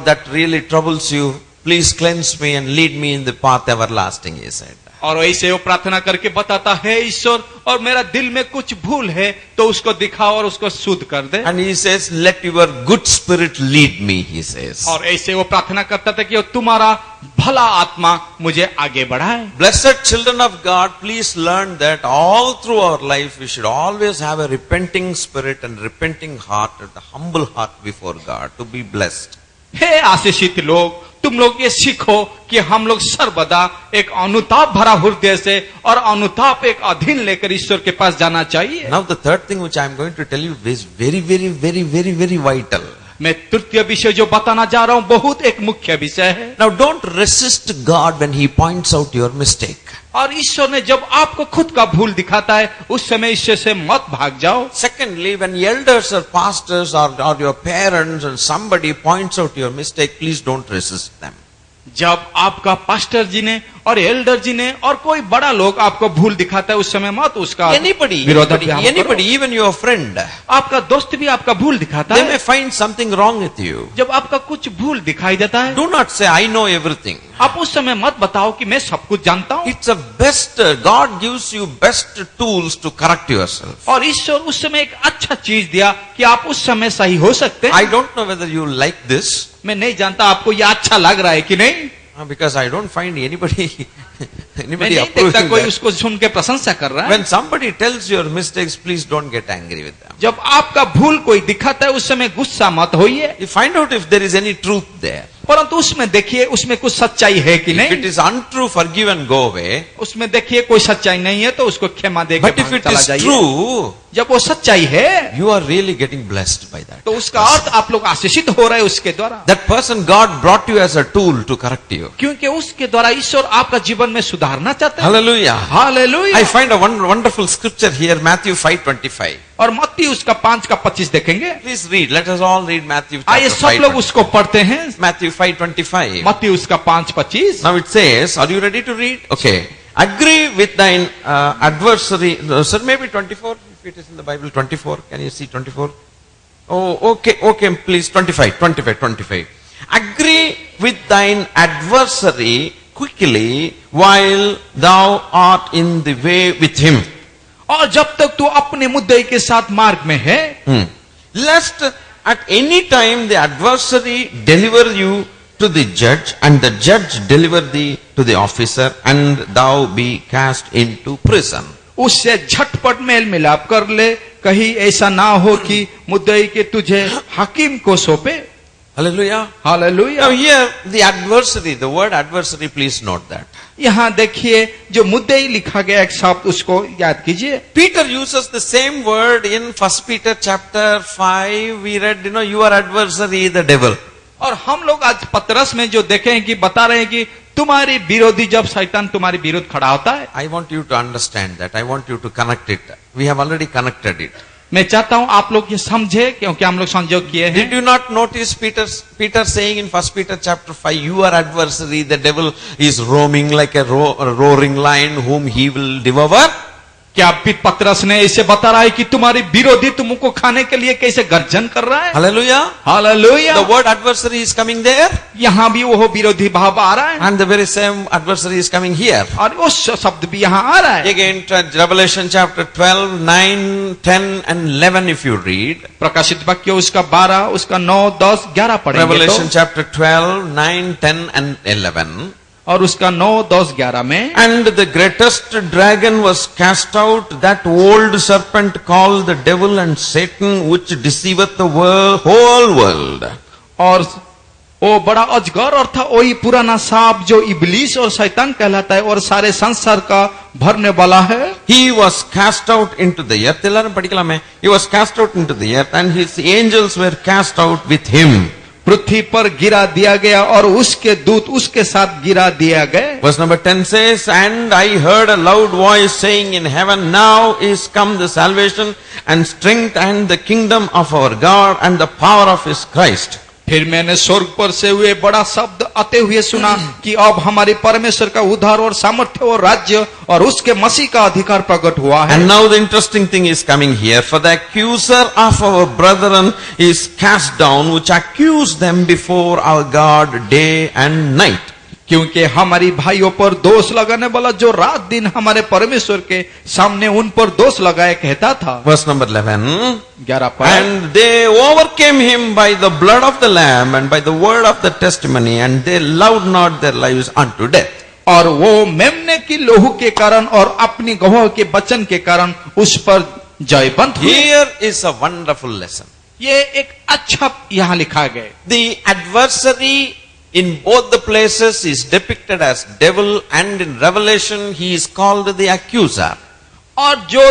that really troubles you. Please cleanse me and lead me in the path everlasting, he said. और ऐसे वो प्रार्थना करके बताता है ईश्वर और मेरा दिल में कुछ भूल है तो उसको दिखाओ और उसको शुद्ध कर दे। And he says, let your good spirit lead me, he says. और ऐसे वो प्रार्थना करता था कि तुम्हारा भला आत्मा मुझे आगे बढ़ाए। Blessed children of God, please learn that all through our life we should always have a repenting spirit and repenting heart and a humble heart before God to be blessed. हे आशीषित लोग, तुम लोग ये सीखो कि हम लोग सर्वदा एक अनुताप भरा हृदय से और अनुताप एक अधीन लेकर ईश्वर के पास जाना चाहिए। Now the third thing which I am going to tell you is very vital. मैं तृतीय विषय जो बताना जा रहा हूं बहुत एक मुख्य विषय है। Now don't resist God when he points out your mistake. और ईश्वर ने जब आपको खुद का भूल दिखाता है उस समय ईश्वर से मत भाग जाओ। Secondly, when elders or pastors or your parents and somebody points out your mistake, please don't resist them. जब आपका पास्टर जी ने और एल्डर जी ने और कोई बड़ा लोग आपको भूल दिखाता है उस समय मत उसका Anybody, even your friend, आपका दोस्त भी आपका भूल दिखाता they है। may find something wrong with you. जब आपका कुछ भूल दिखाई देता है Do not say, I know everything. आप उस समय मत बताओ कि मैं सब कुछ जानता हूँ। It's a best, God gives you best tools to correct yourself. और ईश्वर उस समय एक अच्छा चीज दिया कि आप उस समय सही हो सकते हैं। I don't know whether you like this. मैं नहीं जानता आपको ये अच्छा लग रहा है कि नहीं। Because I don't find anybody मैं नहीं देखता approving कोई that. उसको सुन के प्रशंसा कर रहा है। When somebody tells your mistakes, please don't get angry with them. जब आपका भूल कोई दिखाता है उस समय गुस्सा मत होइए, You find out if there is any truth there. परंतु उसमें देखिए उसमें कुछ सच्चाई है कि If it नहीं। is untrue, forgive and go away. उसमें देखिए कोई सच्चाई नहीं है तो उसको क्षमा देकर But if it चला is जाइए। true, जब वो सच्चाई है you are really getting blessed by that. तो उसका अर्थ आप लोग आशीषित हो रहे हैं उसके द्वारा, That person God brought you as a tool to correct you. क्योंकि उसके द्वारा ईश्वर आपका जीवन में सुधारना चाहते हैं। Hallelujah. Hallelujah. I find a wonderful scripture here, Matthew 5:25. और मत्ती उसका 5:25 देखेंगे। Please read. Let us all read Matthew आइए chapter सब लोग 5. उसको पढ़ते हैं। Matthew 5:25. मत्ती उसका 5:25। Now it says, are you ready to read? Okay. Agree with thine adversary. No, sir, maybe 24. If it is in the Bible, 24. Can you see 24? Oh, okay, please. 25. Agree with thine adversary quickly while thou art in the way with him. और जब तक तू अपने मुद्दे के साथ मार्ग में है, Lest at any time the adversary deliver you to the judge, and the judge deliver thee to the officer, and thou be cast into prison. उससे झटपट मेल मिलाप कर ले, कहीं ऐसा ना हो कि मुद्दई के तुझे हकीम को सौंपे। Hallelujah. Hallelujah. Now here the adversary, the word adversary, please note that. यहाँ देखिए जो मुद्दई लिखा गया एक शब्द उसको याद कीजिए। Peter uses the same word in 1 Peter chapter 5. We read, your adversary, the devil. और हम लोग आज पतरस में जो देखे हैं कि बता रहे हैं कि तुम्हारी विरोधी जब शैतान तुम्हारे विरुद्ध खड़ा होता है। I want you to understand that. I want you to connect it. We have already connected it. मैं चाहता हूं आप लोग ये समझे क्योंकि हम लोग संयोग किए हैं। Did you not notice Peter saying in 1 Peter chapter 5, your adversary, the devil, is roaming like a roaring lion whom he will devour? क्या पतरस ने ऐसे बता रहा है कि तुम्हारी विरोधी तुमको खाने के लिए कैसे गर्जन कर रहा है। Hallelujah. Hallelujah. The word adversary is coming there. यहाँ भी वो विरोधी भाव आ रहा है And the very same adversary is coming here. और वो शब्द भी यहाँ आ रहा है। Again, Revelation chapter 12, 9, 10 and 11 if you read. प्रकाशित वाक्य उसका 12, उसका 9, 10, 11 पढ़ेंगे Revelation तो, chapter 12, 9, 10 and 11. और उसका 9, 10, 11 में, And the greatest dragon was cast out, that old serpent called the devil and Satan, which deceiveth the whole world. और वो बड़ा अजगर अर्थात वही पुराना सांप जो इब्लीस और शैतान कहलाता है और सारे संसार का भरने वाला है। He was cast out into the earth. எல்லாரும் படிக்கலாமே. He was cast out into the earth and his angels were cast out with him. पृथ्वी पर गिरा दिया गया और उसके दूत उसके साथ गिरा दिया गए। Verse number 10 says, and I heard a loud voice saying in heaven, now is come the salvation and strength and the kingdom of our God and the power of his Christ. फिर मैंने स्वर्ग पर से हुए बड़ा शब्द आते हुए सुना कि अब हमारे परमेश्वर का उद्धार और सामर्थ्य और राज्य और उसके मसीह का अधिकार प्रकट हुआ है। And now the interesting thing is coming here. For the accuser of our brethren is cast down, which accuse them before our God day and night. क्योंकि हमारी भाइयों पर दोष लगाने वाला जो रात दिन हमारे परमेश्वर के सामने उन पर दोष लगाया कहता था। Verse number 11. 11 पर। And they overcame him by the blood of the Lamb and by the word of the testimony, and they loved not their lives unto death. और वो मेमने की लोहू के कारण और अपनी गवाह के वचन के कारण उस पर जयवंत हुए। Here is a wonderful lesson. ये एक अच्छा यहाँ लिखा गया। The adversary in both the places is depicted as devil, and in Revelation he is called the accuser. और जो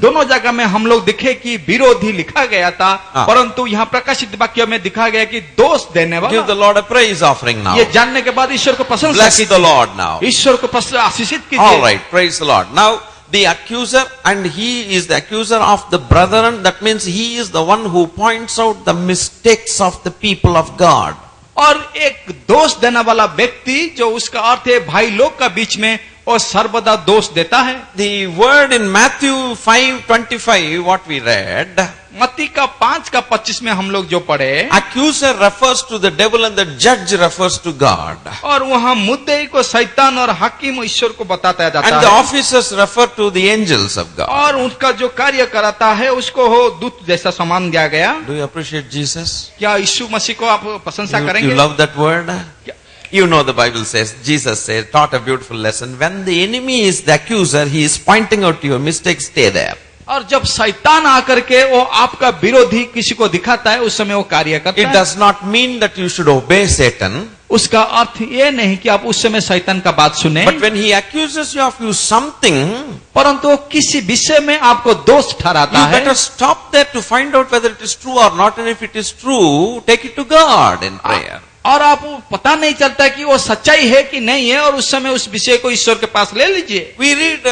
दोनों जगह में हम लोग दिखे कि विरोधी लिखा गया था, परंतु यहाँ प्रकाशित वाक्य में दिखा गया कि दोष देने वाला। Give the Lord a praise offering now. ये जानने के बाद ईश्वर को प्रशंसा Bless the Lord now. ईश्वर को आशीषित कीजिए। All right, praise the Lord. Now the accuser, and he is the accuser of the brethren. That means he is the one who points out the mistakes of the people of God. और एक दोष देने वाला व्यक्ति जो उसका अर्थ है भाई लोग का बीच में और सर्वदा दोष देता है। The word in Matthew 5:25, what we read, मत्ती का 5:25 में हम लोग जो पढ़े, accuser refers to the devil and the judge refers to God. और वहाँ मुद्दई को शैतान और हाकिम ईश्वर को बताया जाता And the है। officers refer to the angels of God. और उनका जो कार्य कराता है उसको हो दूत जैसा सम्मान दिया गया। Do you appreciate Jesus? क्या यीशु मसीह को आप प्रशंसा You करेंगे? love that word? You know the Bible says, Jesus said, taught a beautiful lesson. When the enemy is the accuser, he is pointing out your mistakes, stay there. और जब शैतान आकर के वो आपका विरोधी किसी को दिखाता है उस समय वो कार्य करता It है। does not mean that you should obey Satan. उसका अर्थ ये नहीं कि आप उस समय शैतान का बात सुने, But when he accuses you of something, परंतु वो किसी विषय में आपको दोष ठहराता you है। better stop there to find out whether it is true or not. And if it is true, take it to God in prayer. और आप पता नहीं चलता कि वो सच्चाई है कि नहीं है और उस समय उस विषय को ईश्वर के पास ले लीजिए। We read,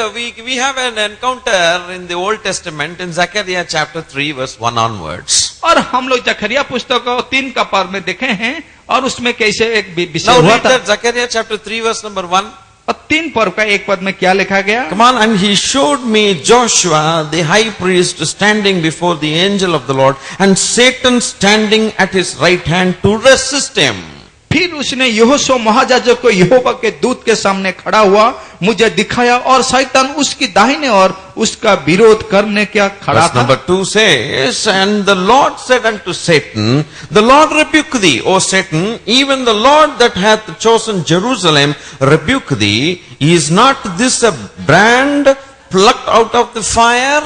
we have an encounter in the Old Testament in Zechariah chapter 3 verse 1 onwards. और हम लोग जकरिया पुस्तक 3 का पर्व में देखे हैं और उसमें कैसे एक विषय Now हुआ read था। that Zechariah chapter 3 verse number 1. और 3 पर्व का एक पद में क्या लिखा गया? Come on, and he showed me Joshua the high priest standing before the angel of the Lord, and Satan standing at his right hand to resist him. फिर उसने यहोशू महायाजक को यहोवा के दूत के सामने खड़ा हुआ मुझे दिखाया और शैतान उसकी दाहिने और उसका विरोध करने क्या खड़ा Verse था। number 2 says, and the Lord said unto Satan, the Lord rebuke thee, O Satan, even the Lord that hath chosen Jerusalem rebuke thee. Is not this a brand plucked out of the fire?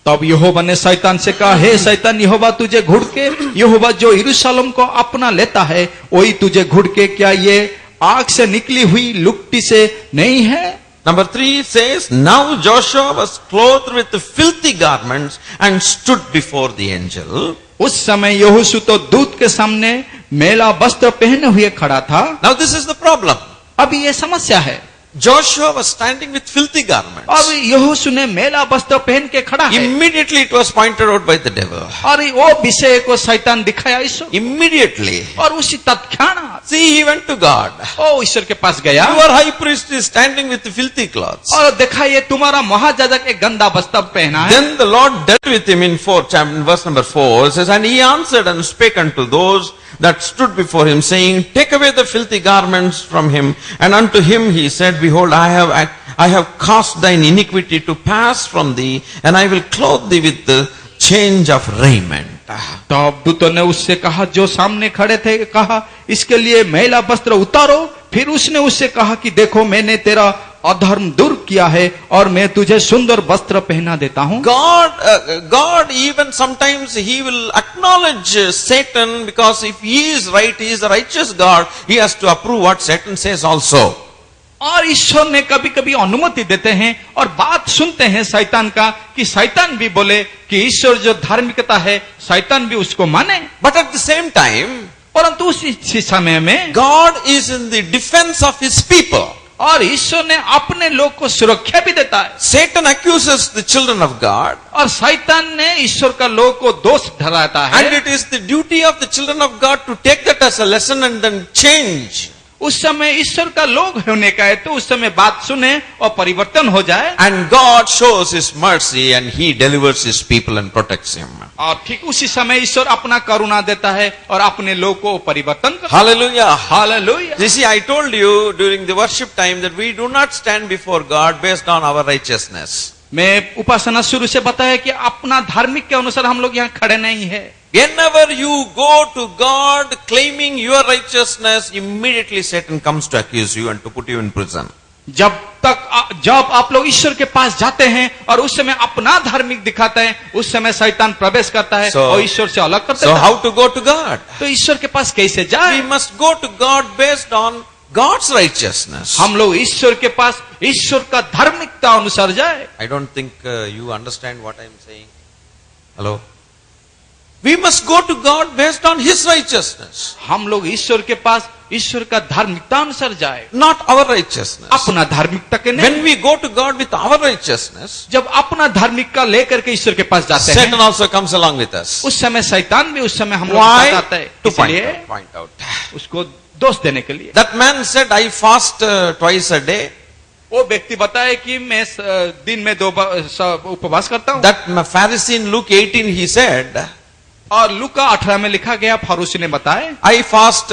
तब यहोवा ने शैतान से कहा, हे शैतान, यहोवा तुझे घुड़ के, यहोवा जो यरूशलेम को अपना लेता है वही तुझे घुड़ के क्या ये आग से निकली हुई लुट्टी से नहीं है? Number 3 says, now Joshua was clothed with filthy garments and stood before the angel. उस समय यहोशू तो दूत के सामने मेला वस्त्र पहने हुए खड़ा था। Now this is the problem. अभी ये समस्या है। Joshua was standing with filthy garments. अब यहोशू ने मेला वस्त्र पहन के खड़ा है Immediately it was pointed out by the devil. और वो विषय को शैतान दिखाया ईश्वर, Immediately. और उसी तत्क्षणात See, he went to God. ओ ईश्वर के पास गया Your high priest is standing with filthy clothes. और देखा ये तुम्हारा महायाजक एक गंदा वस्त्र पहना है। Then the Lord dealt with him in verse number 4. It says, and he answered and spake unto those that stood before him, saying, take away the filthy garments from him. And unto him he said, behold, I have caused thine iniquity to pass from thee, and I will clothe thee with the change of raiment. तब दूतों ने उससे कहा जो सामने खड़े थे, कहा इसके लिए मैला वस्त्र उतारो। फिर उसने उससे कहा कि देखो मैंने तेरा अधर्म दूर किया है और मैं तुझे सुंदर वस्त्र पहना देता हूँ। God even sometimes he will acknowledge Satan because if he is right, he is the righteous God. He has to approve what Satan says also. और ईश्वर ने कभी कभी अनुमति देते हैं और बात सुनते हैं शैतान का कि शैतान भी बोले कि ईश्वर जो धार्मिकता है शैतान भी उसको माने। But at the same time, परंतु उसी समय में God is in the defense of his people. और ईश्वर ने अपने लोग को सुरक्षा भी देता है। Satan accuses the children of God. और शैतान ने ईश्वर का लोग को दोष ठहराता है। And it is the duty of the children of God to take that as a lesson and then change. उस समय ईश्वर का लोग होने का है तो उस समय बात सुने और परिवर्तन हो जाए। And God shows his mercy and he delivers his people and protects him. और ठीक उसी समय ईश्वर अपना करुणा देता है और अपने लोग को परिवर्तन करता है। Hallelujah. Hallelujah. You see, I told you during the worship time that we do not stand before God based on our righteousness. मैं उपासना शुरू से बताया कि अपना धार्मिक के अनुसार हम लोग यहाँ खड़े नहीं है। Whenever you go to God claiming your righteousness, immediately Satan comes to accuse you and to put you in prison. जब आप लोग ईश्वर के पास जाते हैं और उस समय अपना धार्मिक दिखाते हैं उस समय शैतान प्रवेश करता है और ईश्वर से अलग करता है। So how to go to God? तो ईश्वर के पास कैसे जाए? We must go to God based on God's righteousness. हम लोग ईश्वर के पास ईश्वर का धार्मिकता अनुसार जाए। I don't think you understand what I am saying. Hello? We must go to God based on his righteousness. हम लोग ईश्वर के पास ईश्वर का धार्मिकता अनुसार जाए, Not our righteousness. अपना धार्मिकता के नहीं। When we go to God with our righteousness, जब अपना धार्मिकता लेकर के ईश्वर के पास जाते Satan हैं also comes along with us. उस समय शैतान भी उस समय हम लोग के Why? साथ आता है। To इसलिए point out. उसको दोष देने के लिए। That man said, I fast twice a day. वो व्यक्ति बताए कि मैं दिन में 2 बार उपवास करता हूँ। That Pharisee in Luke 18, he said, और लूका 18 में लिखा गया फरूसी ने बताया I fast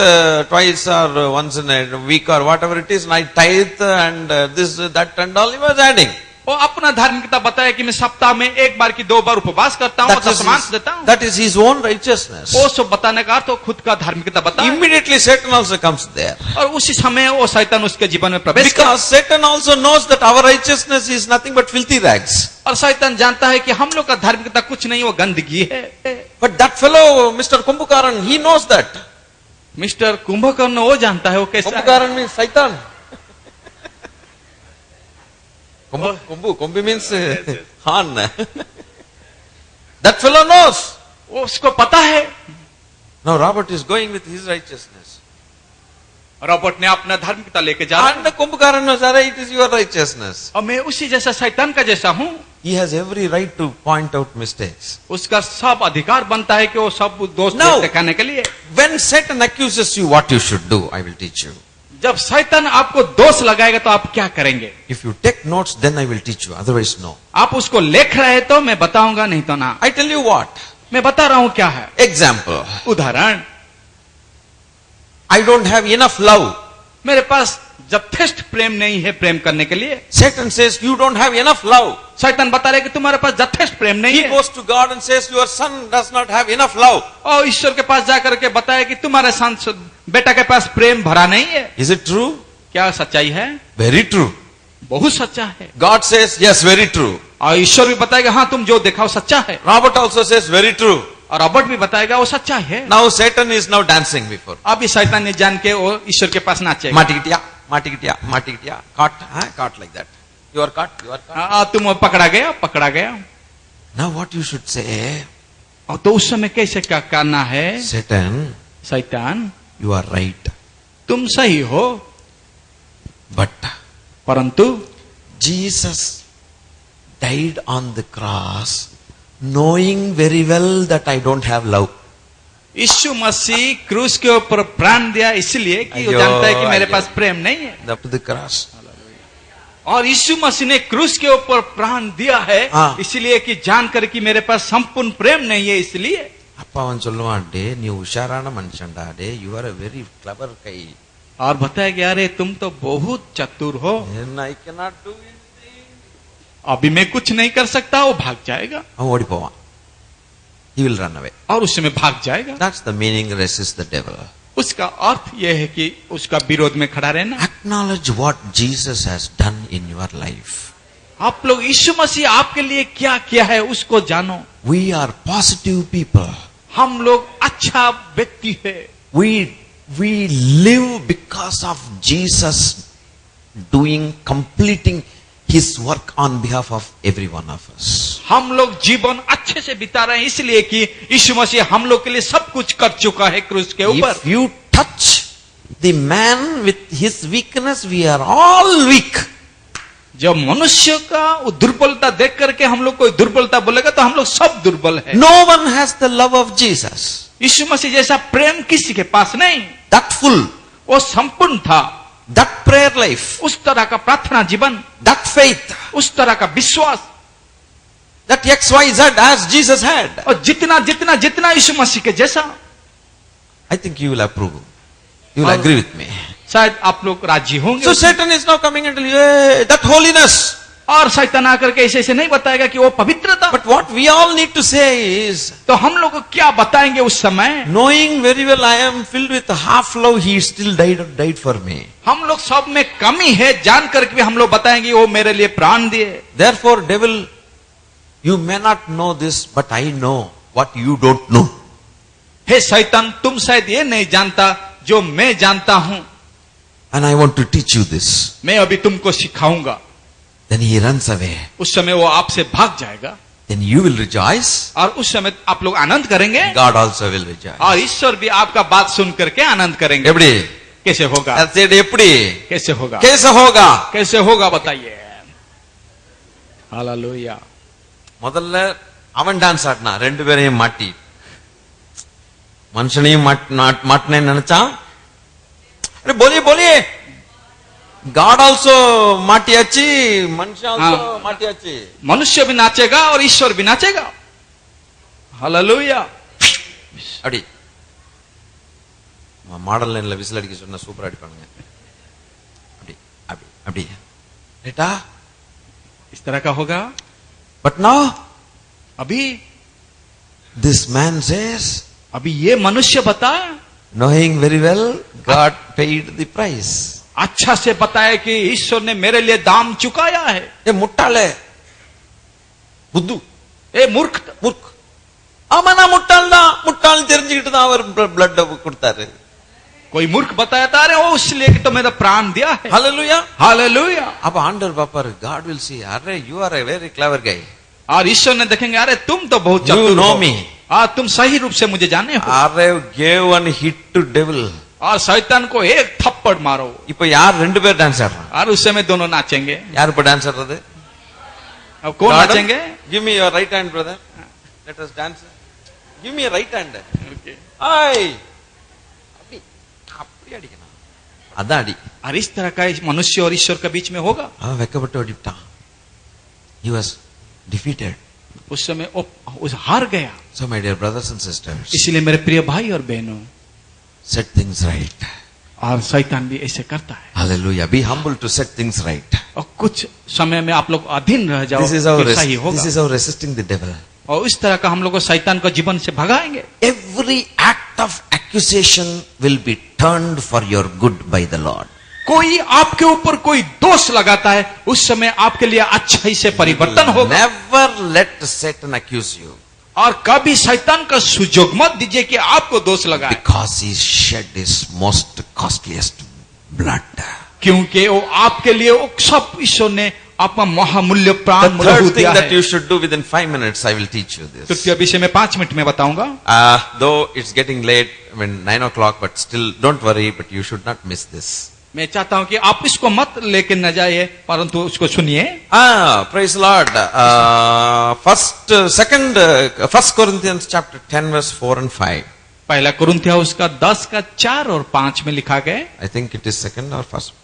twice or once in a week or whatever it is, and I tithe and this, that and all he was adding. वो अपना धार्मिकता बताया कि मैं सप्ताह में 1 बार की 2 बार उपवास करता हूँ और दशमांश देता हूँ। That is his own righteousness. वो सब बताने का तो खुद का धार्मिकता बताया। Immediately Satan also comes there. और उसी समय वो शैतान उसके जीवन में प्रवेश करता है। Because Satan also knows that our righteousness is nothing but filthy rags. और शैतान जानता है कि हम लोग का धार्मिकता कुछ नहीं, वो गंदगी है। But that fellow, Mr. Kumbhakaran, he knows that. Mister Kumbhakarna वो जानता है वो कैसा है। Kumbhakaran means Satan. Kumbhi means Han. That fellow knows. वो उसको पता है। Now Robert is going with his righteousness. Robert ने अपना धार्मिकता लेके जा रहा And the Kumbhakaran knows, it is your righteousness. और मैं उसी जैसा शैतान का जैसा हूँ। He has every right to point out mistakes. उसका सब अधिकार बनता है कि वो सब दोष No. दिखाने के लिए। When Satan accuses you, what you should do, I will teach you. जब शैतान आपको दोष लगाएगा तो आप क्या करेंगे? If you take notes, then I will teach you. Otherwise, no. आप उसको लिख रहे हैं तो मैं बताऊंगा, नहीं तो ना। I tell you what. मैं बता रहा हूं क्या है। Example. उदाहरण, I don't have enough love. मेरे पास यथेष्ट प्रेम नहीं है प्रेम करने के लिए। Satan says, you don't have enough love. शैतान बता रहे कि तुम्हारे पास यथेष्ट प्रेम नहीं He है। goes to God and says, your son does not have enough love. और ईश्वर के पास जाकर के बताया कि तुम्हारे बेटा के पास प्रेम भरा नहीं है। Is it true? क्या सच्चाई है? Very true. बहुत सच्चा है। God says, yes, very true. और ईश्वर भी बताएगा हाँ तुम जो दिखाओ सच्चा है। Robert also says, very true. और रॉबर्ट भी बताएगा वो सच्चा है। Now Satan is now dancing before. अभी शैतान ने जान के वो ईश्वर के पास नाचेगा। Matikitiya, caught like that. You are caught. तुम पकड़ा गया। Now what you should say? और तो उस समय कैसे क्या करना है? Satan, शैतान, you are right. तुम सही हो, But परंतु Jesus died on the cross knowing very well that I don't have love. यीशु मसीह क्रूस के ऊपर प्राण दिया इसलिए कि वो जानता है कि मेरे पास प्रेम नहीं है। Up to the cross. और यीशु मसीह ने क्रूस के ऊपर प्राण दिया है इसलिए कि जानकर कि मेरे पास संपूर्ण प्रेम नहीं है इसलिए। அப்பா அவன் சொல்லுவான், டே நீ உஷாரான மனுஷன்டா, டே you are a very clever guy. और बताया कि अरे तुम तो बहुत चतुर हो, And I cannot do anything. अभी मैं कुछ नहीं कर सकता। वो भाग जाएगा, அவன் ஓடி போவான். He will run away. और उसमें भाग जाएगा। That's the meaning, resist the devil. उसका अर्थ यह है कि उसका विरोध में खड़ा रहना। Acknowledge what Jesus has done in your life. आप लोग यीशु मसीह आपके लिए क्या किया है उसको जानो। We are positive people. हम लोग अच्छा व्यक्ति है। We live because of Jesus completing His work on behalf of every one of us. हम लोग जीवन अच्छे से बिता रहे हैं इसलिए कि यीशु मसीह हम लोग के लिए सब कुछ कर चुका है क्रूस के ऊपर। If you touch the man with his weakness, we are all weak. जब मनुष्य का दुर्बलता देख करके हम लोग कोई दुर्बलता बोलेगा तो हम लोग सब दुर्बल है। No one has the love of Jesus. यीशु मसीह जैसा प्रेम किसी के पास नहीं। That full, वो संपूर्ण था। that prayer life, उस तरह का प्रार्थना जीवन, that faith, उस तरह का विश्वास, that XYZ as Jesus had. और जितना जितना जितना यीशु मसीह के जैसा। I think you will approve. You will agree with me. शायद आप लोग राजी होंगे। So Satan is now coming and telling you, hey, that holiness. और शैतान आकर के ऐसे ऐसे नहीं बताएगा कि वो पवित्रता। But what we all need to say is, तो हम लोग को क्या बताएंगे उस समय? knowing very well I am filled with half love, He still died for me. हम लोग सब में कमी है जान करके भी हम लोग बताएंगे वो मेरे लिए प्राण दिए। Therefore, devil, you may not know this, but I know what you don't know. हे शैतान, तुम शायद ये नहीं जानता जो मैं जानता हूं। And I want to teach you this. मैं अभी तुमको सिखाऊंगा। Then he runs away. उस समय वो आपसे भाग जाएगा। Then you will rejoice. और उस समय आप लोग आनंद करेंगे। God also will rejoice. और ईश्वर भी आपका बात सुन करके आनंद करेंगे। एपड़ी? कैसे होगा? एपड़ी? कैसे होगा? कैसे होगा? कैसे होगा बताइए। हालेलुया। முதல்ல அவன் டான்ஸ் ஆடினா ரெண்டு பேரையும் மாட்டி மனுஷனையும் மாட்டினேன்னு நினைச்சான் अरे बोलिए बोलिए गॉड ऑल्सो माटियाची मनुष्य ऑल्सो माटियाची मनुष्य भी नाचेगा और ईश्वर भी नाचेगा हालेलुया अड़ी மாடல் லைன்ல விசில் அடிக்க சொன்னா சூப்பரா அடிப்பானுங்க அப்படி அப்படி அப்படி बेटा इस तरह का होगा बट नाउ अभी दिस मैन सेज अभी ये मनुष्य बता knowing very well God paid the price. अच्छा से बताया कि ईश्वर ने मेरे लिए दाम चुकाया है। ये मुट्टाले बुद्धू ए मूर्ख मूर्ख आमना मुट्टालना मुट्टाल தெரிஞ்சிட்டு தான் அவர் blood கொடுத்தாரு कोई मूर्ख बताया था अरे वो इसलिए कि तो मेरा प्राण दिया है हालेलुया हालेलुया अब आंडर बापर God will see अरे you are a very clever guy और ईश्वर ने देखेंगे अरे तुम तो बहुत चतुर हो you know me तुम सही रूप से मुझे जाने हो अरे gave one hit to devil और शैतान को एक थप्पड़ मारो இப்போ யார் ரெண்டு பேர் டான்ஸ் ஆடுறாங்க और उस समय दोनों नाचेंगे யார் இப்ப டான்ஸ் ஆடுறது अब कौन नाचेंगे give me your right hand brother let us dance give me your right hand okay आई அப்படி அப்படி அடிக்கணும் அதான் அடி और इस तरह का मनुष्य और ईश्वर के बीच में होगा அவன் வெக்கப்பட்டு ஓடிட்டான் he was defeated उस समय उस हार गया so my dear brothers and sisters इसलिए मेरे प्रिय भाई और बहनों set things right और शैतान भी ऐसे करता है hallelujah be humble to set things right और कुछ समय में आप लोग अधीन रह जाओ this is how सही होगा this is how resisting the devil और इस तरह का हम लोग को शैतान को जीवन से भगाएंगे every act of accusation will be turned for your good by the Lord कोई आपके ऊपर कोई दोष लगाता है उस समय आपके लिए अच्छाई से परिवर्तन होगा never let Satan accuse you और कभी शैतान का सुजोग मत दीजिए कि आपको दोष लगाए because he shed his most costliest blood क्योंकि वो आपके लिए वो सब ईश्वर ने आपका महामूल्य प्राण the third thing दिया that है you should do within 5 minutes I will teach you this तृतीय विषय में 5 मिनट में बताऊंगा though it's getting late I mean 9 o'clock but still don't worry but you should not miss this मैं चाहता हूं कि आप इसको मत लेकर न जाइए परंतु उसको सुनिए praise the Lord first Corinthians chapter 10 verse 4 and 5 पहला कुरिन्थिया उसका 10 का 4 और 5 में लिखा गया I think it is second or first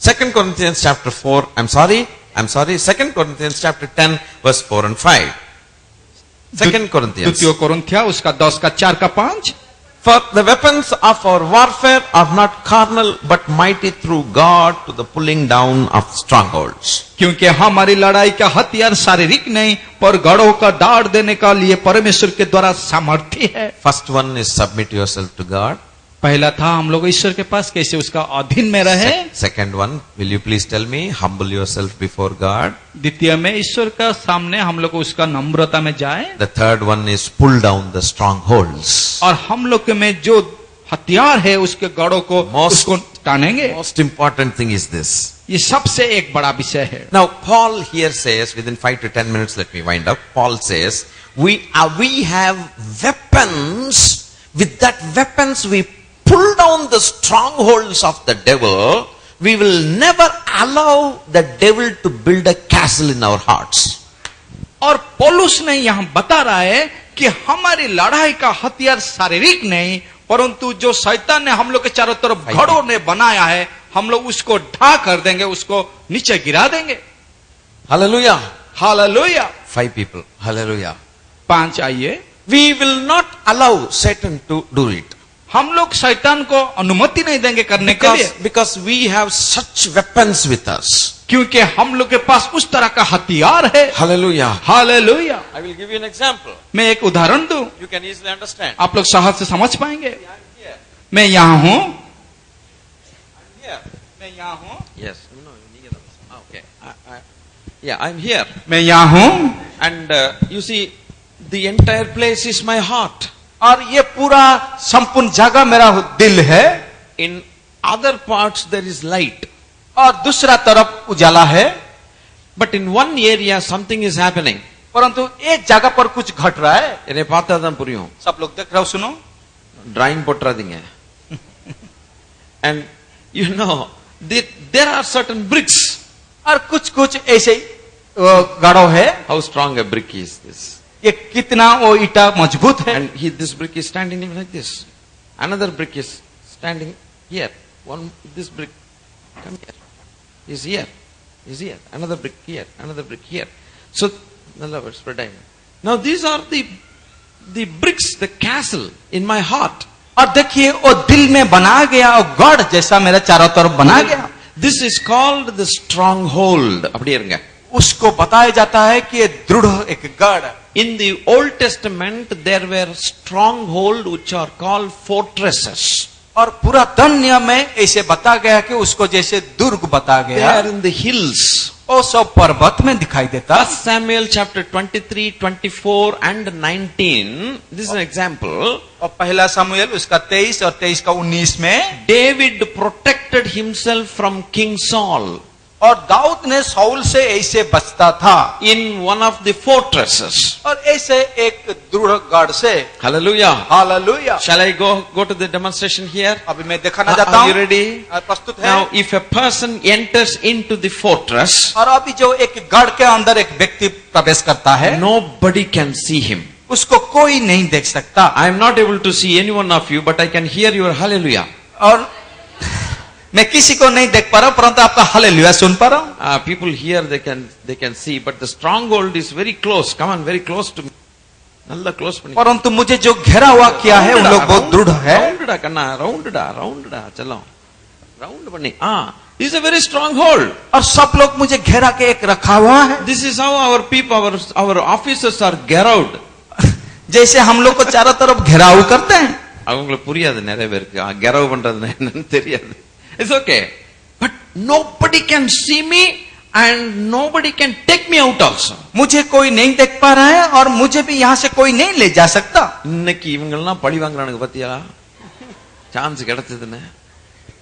second Corinthians chapter 4 I'm sorry second Corinthians chapter 10 verse 4 and 5 second Corinthians द्वितीय कुरिन्थिया उसका 10 का 4 का 5 For the weapons of our warfare are not carnal, but mighty through God to the pulling down of strongholds. क्योंकि हमारी लड़ाई का हथियार शारीरिक नहीं पर गढ़ों का दाढ़ देने का लिए परमेश्वर के द्वारा सामर्थ्य है। First one is submit yourself to God. पहला था हम लोग ईश्वर के पास कैसे उसका अधीन में रहे। Second one, will you please tell me, humble yourself before God. द्वितीय में ईश्वर का सामने हम लोग उसका नम्रता में जाए। The third one is pull down the strongholds. और हम लोग में जो हथियार है उसके गढ़ों को उसको टानेंगे। Most important thing is this. ये सबसे एक बड़ा विषय है। Now Paul here says, within 5 to 10 minutes, let me wind up. Paul says, we have weapons. With that weapons we pull down the strongholds of the devil. We will never allow the devil to build a castle in our hearts. और पौलुस ने यहाँ बता रहा है कि हमारी लड़ाई का हथियार शारीरिक नहीं परंतु जो शैतान ने हम लोग के चारों तरफ गढ़ों ने बनाया है हम लोग उसको ढा कर देंगे, उसको नीचे गिरा देंगे। Hallelujah. हालेलुया। 5 people. Hallelujah. 5 आइए। We will not allow Satan to do it. हम लोग शैतान को अनुमति नहीं देंगे करने के लिए Because we have such weapons with us. क्योंकि हम लोग के पास उस तरह का हथियार है। Hallelujah. Hallelujah. I will give you an example. मैं एक उदाहरण दूं, You can easily understand. आप लोग सहज से समझ पाएंगे। मैं यहाँ हूँ, मैं यहाँ हूँ, Yes. No, okay. Yeah, I'm here. मैं यहाँ हूँ And you see, the entire place is my heart. और ये पूरा संपूर्ण जगह मेरा दिल है। In other parts there is light. और दूसरा तरफ उजाला है। But in one area something is happening. परंतु एक जगह पर कुछ घट रहा है। என்னை பார்த்தா தான் புரியும். सब लोग देख रहे हो, सुनो। Drawing போட்றாதீங்க. And you know, there are certain bricks. और कुछ ऐसे गढ़ों है। How strong a brick is this? ये कितना वो ईटा मजबूत है। And this brick is standing like this. Another brick is standing here. This brick, come here. Is here. Is here. Another brick here. Another brick here. So, now these are the bricks, the castle in my heart. और देखिए वो दिल में बना गया और गढ़ जैसा मेरा चारों तरफ बना गया। This is called the stronghold. அப்படியே இருங்க. उसको बताया जाता है कि ये दृढ़ एक गढ़। In the Old Testament, there were stronghold which are called fortresses. और पुरातन में ऐसे बता गया कि उसको जैसे दुर्ग बता They गया। are in the hills. वो सब पर्वत में दिखाई देता। 1 Samuel chapter 23, 24 and 19. This is an example. और पहला सामुएल उसका 23 और 23 का 19 में David protected himself from King Saul और दाऊद ने शाऊल से ऐसे बचता था in one of the fortresses. और ऐसे एक दृढ़ गढ़ से। Hallelujah. Hallelujah. Shall I go to the demonstration here? अभी मैं दिखाना चाहता हूँ। Are you ready? प्रस्तुत है। Now, if a person enters into the fortress, और अभी जो एक गढ़ के अंदर एक व्यक्ति प्रवेश करता है, nobody can see him. उसको कोई नहीं देख सकता। I am not able to see any one of you, but I can hear your hallelujah. और मैं किसी को नहीं देख पा रहा हूं परंतु आपका हालेलुया सुन पा रहा हूं। People here they can see, but the stronghold is very close. Come on, very close to me. Nalla close पनी। परंतु मुझे जो घेरा हुआ किया है उन लोग बहुत दृढ़ है। राउंड डा करना, राउंड डा चलो, राउंड बनी। This is a very strong hold. और सब लोग मुझे घेरा के एक रखा हुआ है। This is how our people, our officers are garrowed. जैसे हम लोग को चारों तरफ घेराव करते हैं। அவங்களுக்கு புரியாது நிறைய பேருக்கு கெரவ் பண்றது என்னன்னு தெரியாது. It's okay. But nobody can see me and nobody can take me out also. मुझे कोई नहीं देख पा रहा है और मुझे भी यहाँ से कोई नहीं ले जा सकता। இன்னைக்கு இவங்க எல்லாம் பழி வாங்குறானுங்க பாத்தியா? சான்ஸ் கிடைச்சதுன்னு.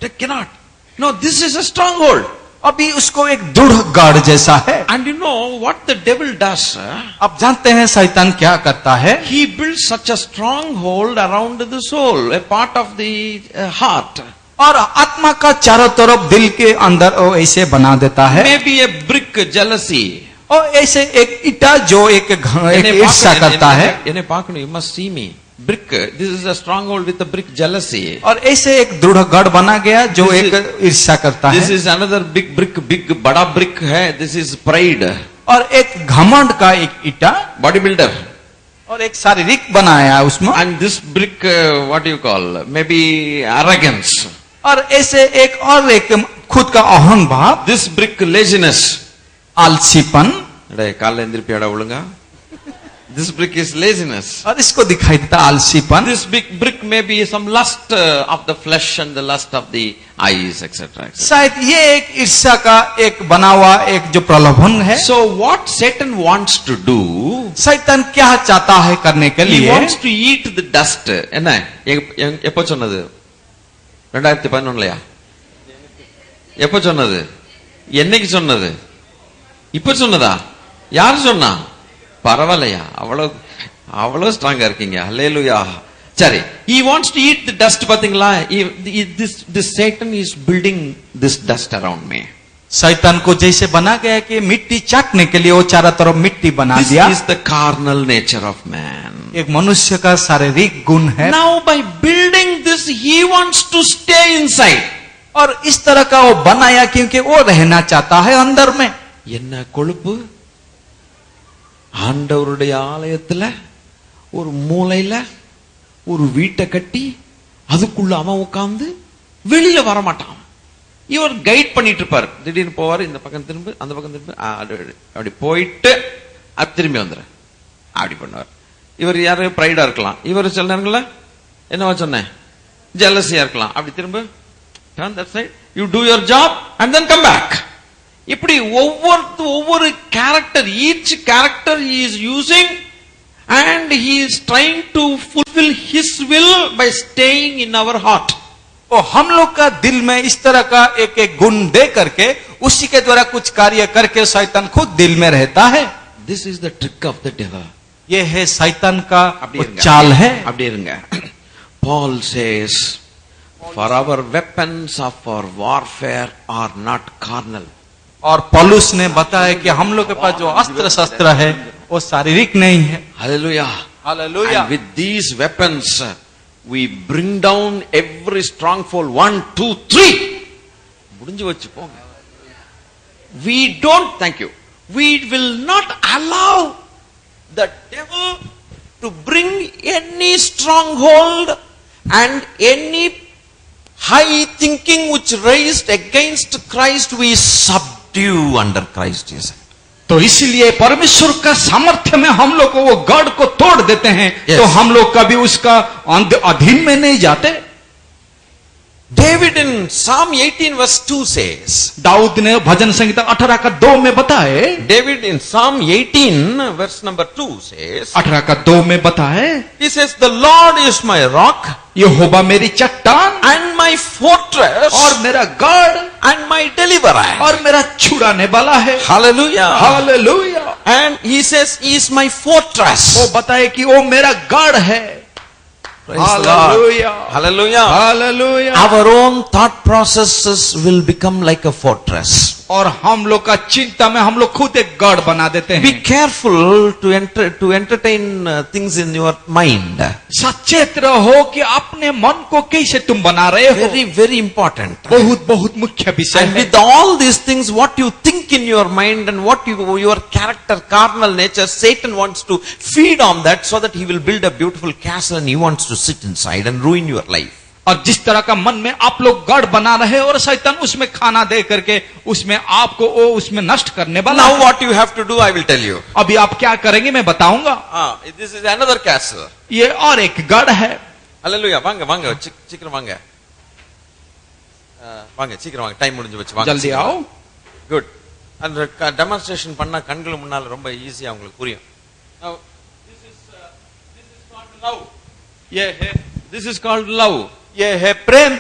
They cannot. No, this is a stronghold. अभी उसको एक दृढ़ गढ़ जैसा है। And you know what the devil does? आप जानते हैं शैतान क्या करता है? He builds such a stronghold around the soul, a part of the heart. और आत्मा का चारों तरफ दिल के अंदर वो ऐसे बना देता है। Maybe a brick jealousy. और ऐसे एक ईटा जो एक ईर्ष्या करता है। इन्हें पाकनो, you must see me. Brick. This is a stronghold with a brick jealousy. और ऐसे एक दृढ़ गढ़ बना गया जो एक ईर्ष्या करता है। This is another big brick, बड़ा brick है. This is pride. और एक घमंड का एक ईटा, बॉडी बिल्डर, और एक शारीरिक बनाया है उसमें, And this brick, what do you call? Maybe arrogance. और ऐसे एक और एक खुद का अहंग भाव, This brick laziness. आलसीपन, काल एंद्रिपियाड़ा उलंगा. This brick is laziness. और इसको दिखाई देता आलसीपन. This big brick may be some lust of the flesh and the lust of the eyes, etc. etc. शायद ये एक ईर्ष्या का एक बना हुआ एक जो प्रलोभन है. So what Satan wants to do, शैतान क्या चाहता है करने के he लिए? wants to eat the dust. என்ன எப்போ சொன்னது? 2011லையா? எப்போ சொன்னது? என்னைக்கு சொன்னது? இப்ப சொன்னதா? யார் சொன்னா? பரவாயில்லையா? அவ்வளவு ஸ்ட்ராங்கா இருக்கீங்க. ஹல்லேலூயா. சரி, he wants to eat the dust. பாத்தீங்களா? This Satan is building this dust around me. शैतान को जैसे बना गया कि मिट्टी चाटने के लिए वो चारों तरफ मिट्टी बना दिया. This is the carnal nature of man. एक मनुष्य का शारीरिक गुण है. Now by building this, he wants to stay inside. और इस तरह का वो बनाया क्योंकि वो रहना चाहता है अंदर में. என்ன கொழுப்பு? ஆண்டவருடைய ஆலயத்துல ஒரு மூலையில ஒரு வீட்டை கட்டி அதுக்குள்ள அவன் உட்கார்ந்து வெளியில வர மாட்டான். இவர் கைட் பண்ணிட்டு இருப்பார். திடீர்னு போவார், இந்த பக்கம் திரும்ப அந்த பக்கம் திரும்ப அப்படி போயிட்டு திரும்பி வந்துரு அப்படி பண்ணுவார். இவர் யாரு பிரைடா இருக்கலாம், இவர் சில நேரங்கள்ல என்னவா சொன்னேன் ஜெலசியா இருக்கலாம். அப்படி திரும்ப turn that side, you do your job and then come back. இப்படி ஒவ்வொரு character, each character he is using and he is trying to fulfill his will by staying in our heart. और हम लोग का दिल में इस तरह का एक एक गुण दे करके उसी के द्वारा कुछ कार्य करके शैतान खुद दिल में रहता है. This is the trick of the devil. ये है शैतान का चाल है. அப்படியே இருங்க. Paul says, for our weapons of our warfare are not carnal. और पौलुस ने बताया कि हम लोग के पास जो अस्त्र शस्त्र है वो शारीरिक नहीं है. Hallelujah. Hallelujah. And with these weapons we bring down every stronghold. 1 2 3 முடிஞ்சு வச்சு போங்க. We don't, thank you, we will not allow the devil to bring any stronghold and any high thinking which raised against Christ we subdue under Christ Jesus. तो इसलिए परमेश्वर का सामर्थ्य में हम लोग को वो गढ़ को तोड़ देते हैं. Yes. तो हम लोग कभी उसका अधीन में नहीं जाते. David in Psalm 18 verse 2 says, Dawood ने भजन संहिता 18 का 2 में बताए. David in Psalm 18 verse number 2 says, 18 का 2 में बताए, he says, the Lord is my rock यहोवा मेरी चट्टान and my fortress और मेरा गढ़ and my deliverer. और मेरा छुड़ाने वाला है. Hallelujah. Hallelujah. And he says, he is my fortress. वो बताए कि वो मेरा गढ़ है. Praise the Lord. Hallelujah. Hallelujah. Hallelujah. Our own thought processes will become like a fortress. और हम लोग का चिंता में हम लोग खुद एक गढ़ बना देते Be हैं. careful to entertain things in your mind. सचेत रहो कि अपने मन को कैसे तुम बना रहे हो. Very, very important. बहुत बहुत मुख्य विषय And है. with all these things, what you think in your mind and what your character, carnal nature, Satan wants to feed on that so that he will build a beautiful castle and he wants to sit inside and ruin your life. और जिस तरह का मन में आप लोग गढ़ बना रहे हो और शैतान उसमें खाना दे करके उसमें आपको वो उसमें नष्ट करने वाला Now है. what you have to do, I will tell you. अभी आप क्या करेंगे मैं बताऊंगा. This is another castle. ये और एक गढ़ है. Hallelujah. வாங்க சீக்கிரம் வாங்க. வாங்க சீக்கிரம் வாங்க. டைம் முடிஞ்சு வச்சு வாங்க. जल्दी आओ. Good. அந்த டெமான்ஸ்ட்ரேஷன் பண்ணா கண்கள் முன்னால ரொம்ப ஈஸியா உங்களுக்கு புரியும். Now this is called love. ये है, This is called love. ये है प्रेम.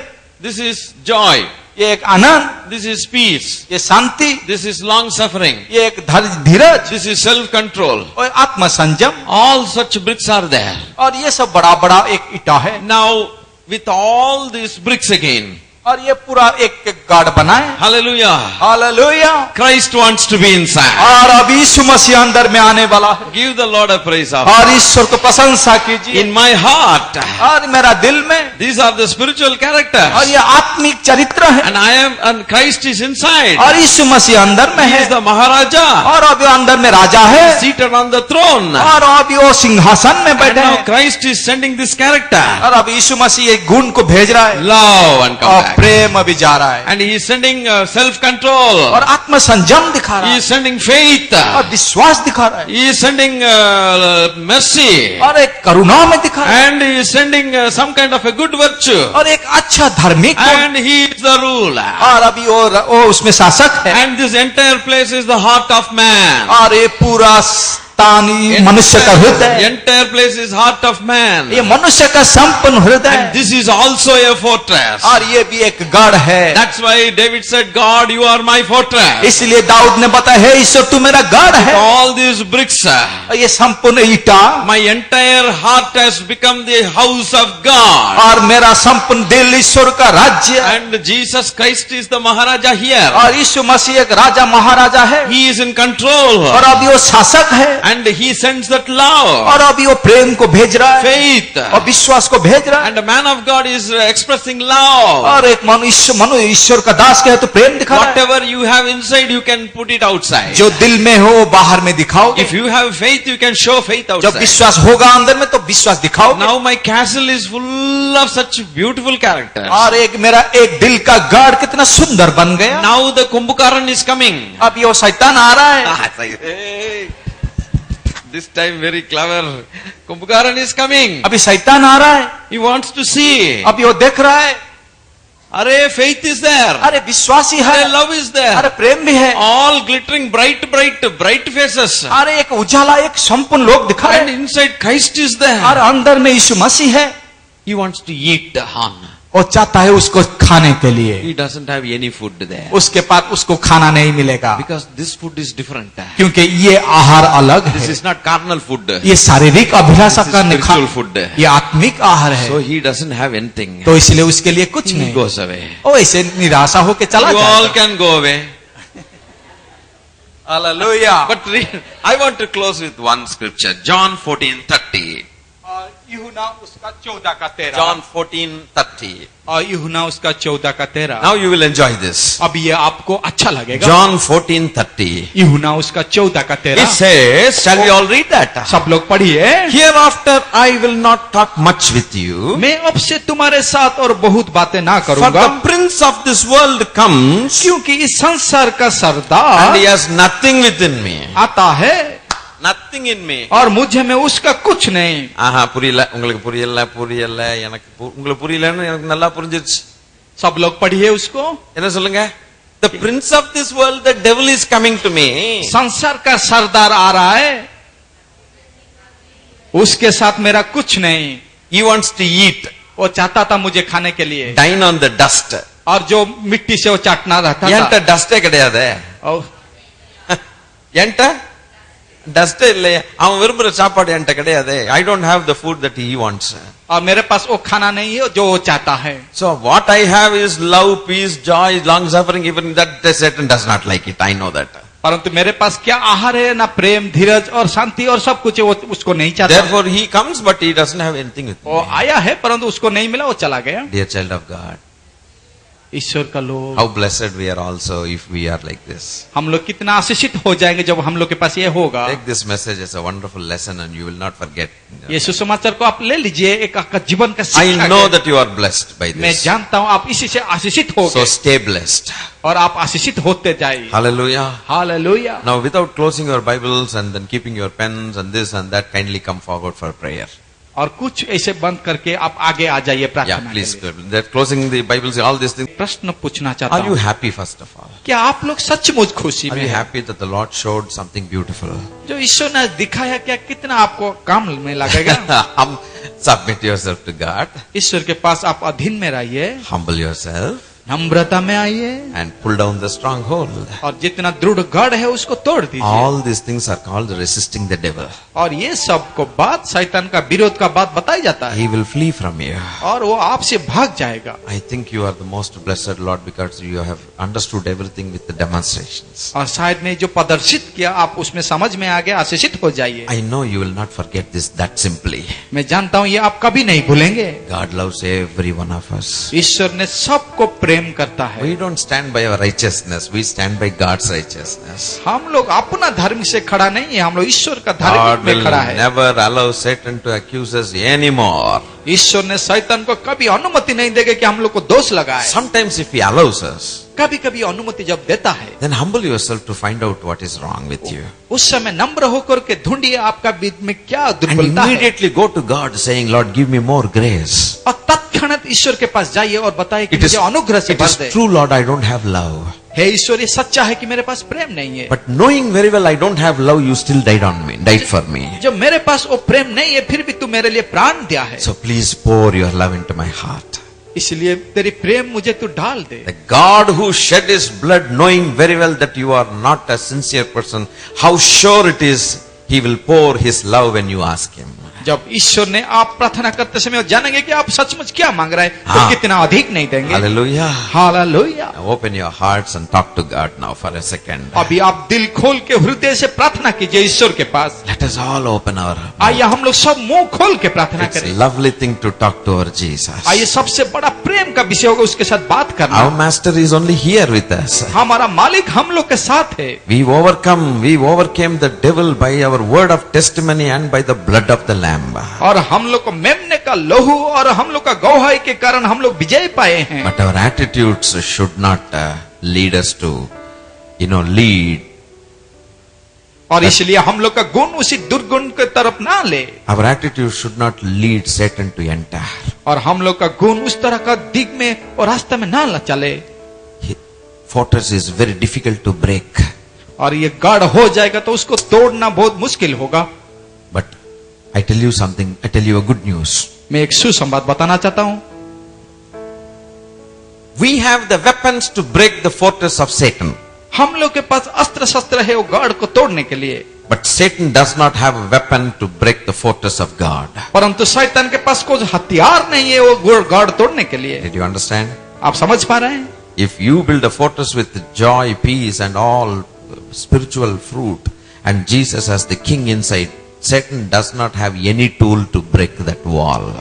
This is joy. ये एक आनंद. This is peace. ये शांति. This is long suffering. ये एक धीरज. This is self control. और आत्म संयम. All such bricks are there. और ये सब बड़ा बड़ा एक ईटा है. Now with all these bricks again, और ये पूरा एक गार्ड बनाए। Hallelujah. Hallelujah. Christ wants to be inside. और अब यीशु मसीह अंदर में आने वाला है। Give the Lord a praise of और ईश्वर को प्रशंसा कीजिए। in my heart. और मेरा दिल में, These are the spiritual characters. और ये आत्मिक चरित्र है। And Christ is inside. और यीशु मसीह अंदर में He है। is the Maharaja. और अब वो अंदर में राजा है। Seated on the throne. और अब वो सिंहासन में And बैठे now हैं। Christ is sending this character. और अब यीशु मसीह एक गुण को भेज रहा है। Love and come और back. प्रेम अभी जा रहा है। And he is sending self-control. और आत्म संयम दिखा रहा He है। is sending faith. और विश्वास दिखा रहा है। He is sending mercy. और एक करुणा में दिखा रहा है। And he is sending some kind of a good virtue. और एक अच्छा धार्मिक गुण। And he is the ruler. और अभी वो उसमें शासक है। And this entire place is the heart of man. और ये पूरा तानी मनुष्य का The हृदय। entire place is heart of man. ये मनुष्य का संपन्न हृदय And है। this is also a fortress. और ये भी एक गढ़ है। That's why David said, God, you are my fortress. इसलिए दाऊद ने बताया, हे ईश्वर तू मेरा गढ़ है। All these bricks, और ये संपूर्ण ईटा, my entire heart has become the house of God. और मेरा संपूर्ण दिल ईश्वर का राज्य है। And Jesus Christ is the Maharaja here. और यीशु मसीह एक राजा महाराजा है। He is in control. और अभी वो शासक है। And he sends that love, और अभी वो प्रेम को भेज रहा है। faith. और विश्वास को भेज रहा है। And the man of God is expressing love. और एक मनुष्य ईश्वर का दास के है तो प्रेम दिखा रहा है। Whatever you have inside, you can put it outside. जो दिल में हो वो बाहर में दिखाओगे। If you have faith, you can show faith जब outside. विश्वास होगा अंदर में तो विश्वास दिखाओगे। Now my castle is full of such beautiful characters. और एक मेरा एक दिल का गढ़ कितना सुंदर बन गया। Now the Kumbhakaran is coming. अब ये वो शैतान आ रहा है। Ah, it's like, hey, this time very clever. Kumbhakaran is coming. अभी शैतान आ रहा है। He wants to see. अब ये वो देख रहा है। Arey, faith is there. अरे विश्वास ही है। Arey, love is there. अरे प्रेम भी है। All glittering bright faces. अरे एक उजाला एक संपूर्ण लोग दिखा रहे And हैं। inside Christ is there. और अंदर में यीशु मसीह है। He wants to eat on. वो चाहता है उसको खाने के लिए। He doesn't have any food there. उसके पास उसको खाना नहीं मिलेगा। Because this food is different. क्योंकि ये आहार अलग This है। is not carnal food. ये शारीरिक अभिलाषा This is का spiritual food. ये आत्मिक आहार है। So he doesn't have anything. तो इसलिए उसके लिए कुछ He नहीं। goes away. वो ऐसे निराशा होके चला You all जाएगा। can go away. Hallelujah. But I want to close with one scripture. John 14:30. और यूहन्ना उसका 14 का 13। John 14:30. और यूहन्ना उसका 14 का 13। Now you will enjoy this. अब ये आपको अच्छा लगेगा। John 14:30. यूहन्ना उसका 14 का 13। It says, shall we all read that? सब लोग पढ़िए। Hereafter I will not talk much with you. मैं अब से तुम्हारे साथ और बहुत बातें ना For करूंगा, the prince of this world comes क्योंकि इस संसार का and Sardar he has nothing within me. आता है Nothing in me. और मुझे में उसका कुछ नहीं। ஆஹா புரியல உங்களுக்கு புரியல எனக்கு உங்களுக்கு புரியலன்னு எனக்கு நல்லா புரிஞ்சிருச்சு. सब लोग पढ़िए उसको। என்ன சொல்லுங்க? The prince of this world, the devil is coming to me. संसार का सरदार आ रहा है, उसके साथ मेरा कुछ नहीं। He wants to eat, वो चाहता था मुझे खाने के लिए, dine on the dust. और जो मिट्टी से वो चाटना रहता என்கிட்ட था। டஸ்டே கிடையாது. और என்கிட்ட டஸ்டே இல்லையா? அவன் விரும்புற சாப்பாடு என்கிட்ட கிடையாது. I don't have the food that he wants. और मेरे पास वो खाना नहीं है जो वो चाहता है। So what I have is love, peace, joy, long suffering. Even that Satan does not like it. I know that. परंतु मेरे पास क्या आहार है, ना प्रेम, धीरज और शांति और सब कुछ है, वो उसको नहीं चाहता। Therefore he comes, but he doesn't have anything with वो me. आया है परंतु उसको नहीं मिला, वो चला गया। Dear child of God, ईश्वर का लोग, how blessed we are also if we are like this. हम लोग कितना आशीषित हो जाएंगे जब हम लोग के पास ये होगा। Take this message as a wonderful lesson and you will not forget. ये सुसमाचार को आप ले लीजिए, एक आपका जीवन का I शिक्षा know है। that you are blessed by मैं this. जानता हूँ आप इसी से आशीषित हो So गए stay blessed. और आप आशीषित होते जाइए। Hallelujah. Hallelujah. Now without closing your Bibles and then keeping your pens and this and that, kindly come forward for prayer. और कुछ ऐसे बंद करके आप आगे आ जाइए Yeah, प्रार्थना के please. लिए। That closing the Bibles, all these things. प्रश्न पूछना चाहता Are you हूँ, happy first of all? क्या आप लोग सचमुच खुशी Are में you हैं? happy that the Lord showed something beautiful? जो ईश्वर ने दिखाया क्या कितना आपको काम में लगेगा? Submit yourself to God. ईश्वर के पास आप अधीन में रहिए, Humble yourself. नम्रता में आइए and pull down the stronghold. और जितना दृढ़ गढ़ है उसको तोड़ दीजिए। All these things are called resisting the devil. और ये सब को बात शैतान का विरोध का बात बताई जाता है He will flee from you. और वो आपसे भाग जाएगा। I think you are the most blessed, Lord, because you have understood everything with the demonstrations. और शायद मैं जो प्रदर्शित किया आप उसमें समझ में आ गए, आशीषित हो जाइए। I know you will not forget this that simply. मैं जानता हूँ ये आप कभी नहीं भूलेंगे। God loves every one of us. ईश्वर ने सबको प्रेम करता है। We don't stand by our righteousness, we stand by God's righteousness. हम लोग अपना धर्म से खड़ा नहीं है, हम लोग ईश्वर का God धर्म will में खड़ा है। never allow Satan to accuse us anymore. ईश्वर ने शैतान को कभी अनुमति नहीं देगा कि हम लोग को दोष लगाए। Sometimes if he allows us, कभी कभी अनुमति जब देता है then humble yourself to find out what is wrong with you. उस समय नम्र होकर के ढूंढिए आपका बीच में क्या And दुर्बलता है immediately go to God saying, Lord, give me more grace. और तत्क्षणात ईश्वर के पास जाइए और बताइए कि It is, मुझे अनुग्रह से it भर is they. true, Lord, I don't have love. हे ईश्वर ये सच्चा है कि मेरे पास प्रेम नहीं है, But knowing very well I don't have love, you still died for me. जब मेरे पास वो प्रेम नहीं है फिर भी तू मेरे लिए प्राण दिया है, So please pour your love into my heart. इसलिए तेरी प्रेम मुझे तू डाल दे। The God who shed his blood, knowing very well that you are not a sincere person, how sure it is he will pour his love when you ask him. जब ईश्वर ने आप प्रार्थना करते समय जानेंगे कि आप सचमुच क्या मांग रहे हैं तो हाँ। कितना अधिक नहीं देंगे। Hallelujah. Hallelujah. Now open your hearts and talk to God now for a second. अभी आप दिल खोल के हृदय से प्रार्थना कीजिए ईश्वर के पास। Let us all open our आइए हम लोग सब मुंह खोल के प्रार्थना It's a करें। lovely thing to talk to our Jesus. आइए सबसे बड़ा प्रेम का विषय होगा उसके साथ बात करना। Our master is only here with us. हमारा मालिक हम लोग के साथ है। We overcame the devil by our word of testimony and by the blood of the Lamb. और हम लोग को मेमने का लहू और हम लोग का गवाही के कारण हम लोग विजय पाए हैं। But our attitudes should not lead us to, lead. और इसलिए हम लोग का गुण उसी दुर्गुण के तरफ ना ले। Our attitude should not lead Satan to enter. और हम लोग का गुण उस तरह का दिग में और रास्ते में ना चले। Fortress is very difficult to break. और ये गढ़ हो जाएगा तो उसको तोड़ना बहुत मुश्किल होगा। But I tell you something, I tell you a good news. मैं एक सुसंबाद बताना चाहता हूँ। We have the weapons to break the fortress of Satan. हम लोग के पास अस्त्र शस्त्र है वो गढ़ को तोड़ने के लिए। But Satan does not have a weapon to break the fortress of God. परंतु शैतान के पास कोई हथियार नहीं है वो गढ़ तोड़ने के लिए। Did you understand? आप समझ पा रहे हैं? If you build a fortress with joy, peace and all spiritual fruit and Jesus as the king inside, Satan does not have any tool to break that wall.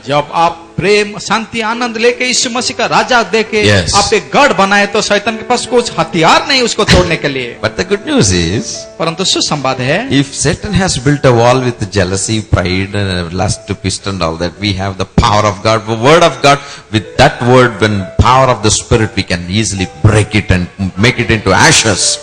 जब आप प्रेम शांति आनंद लेके यीशु मसीह का राजा देके Yes. आप एक गढ़ बनाए तो शैतान के पास कुछ हथियार नहीं उसको तोड़ने के लिए। But the good news is, परंतु सुसंबाद है if Satan has built a wall with jealousy, pride, and lust, pist and all that, we have the power of God, the word of God. With that word, when power of the Spirit, we can easily break it and make it into ashes.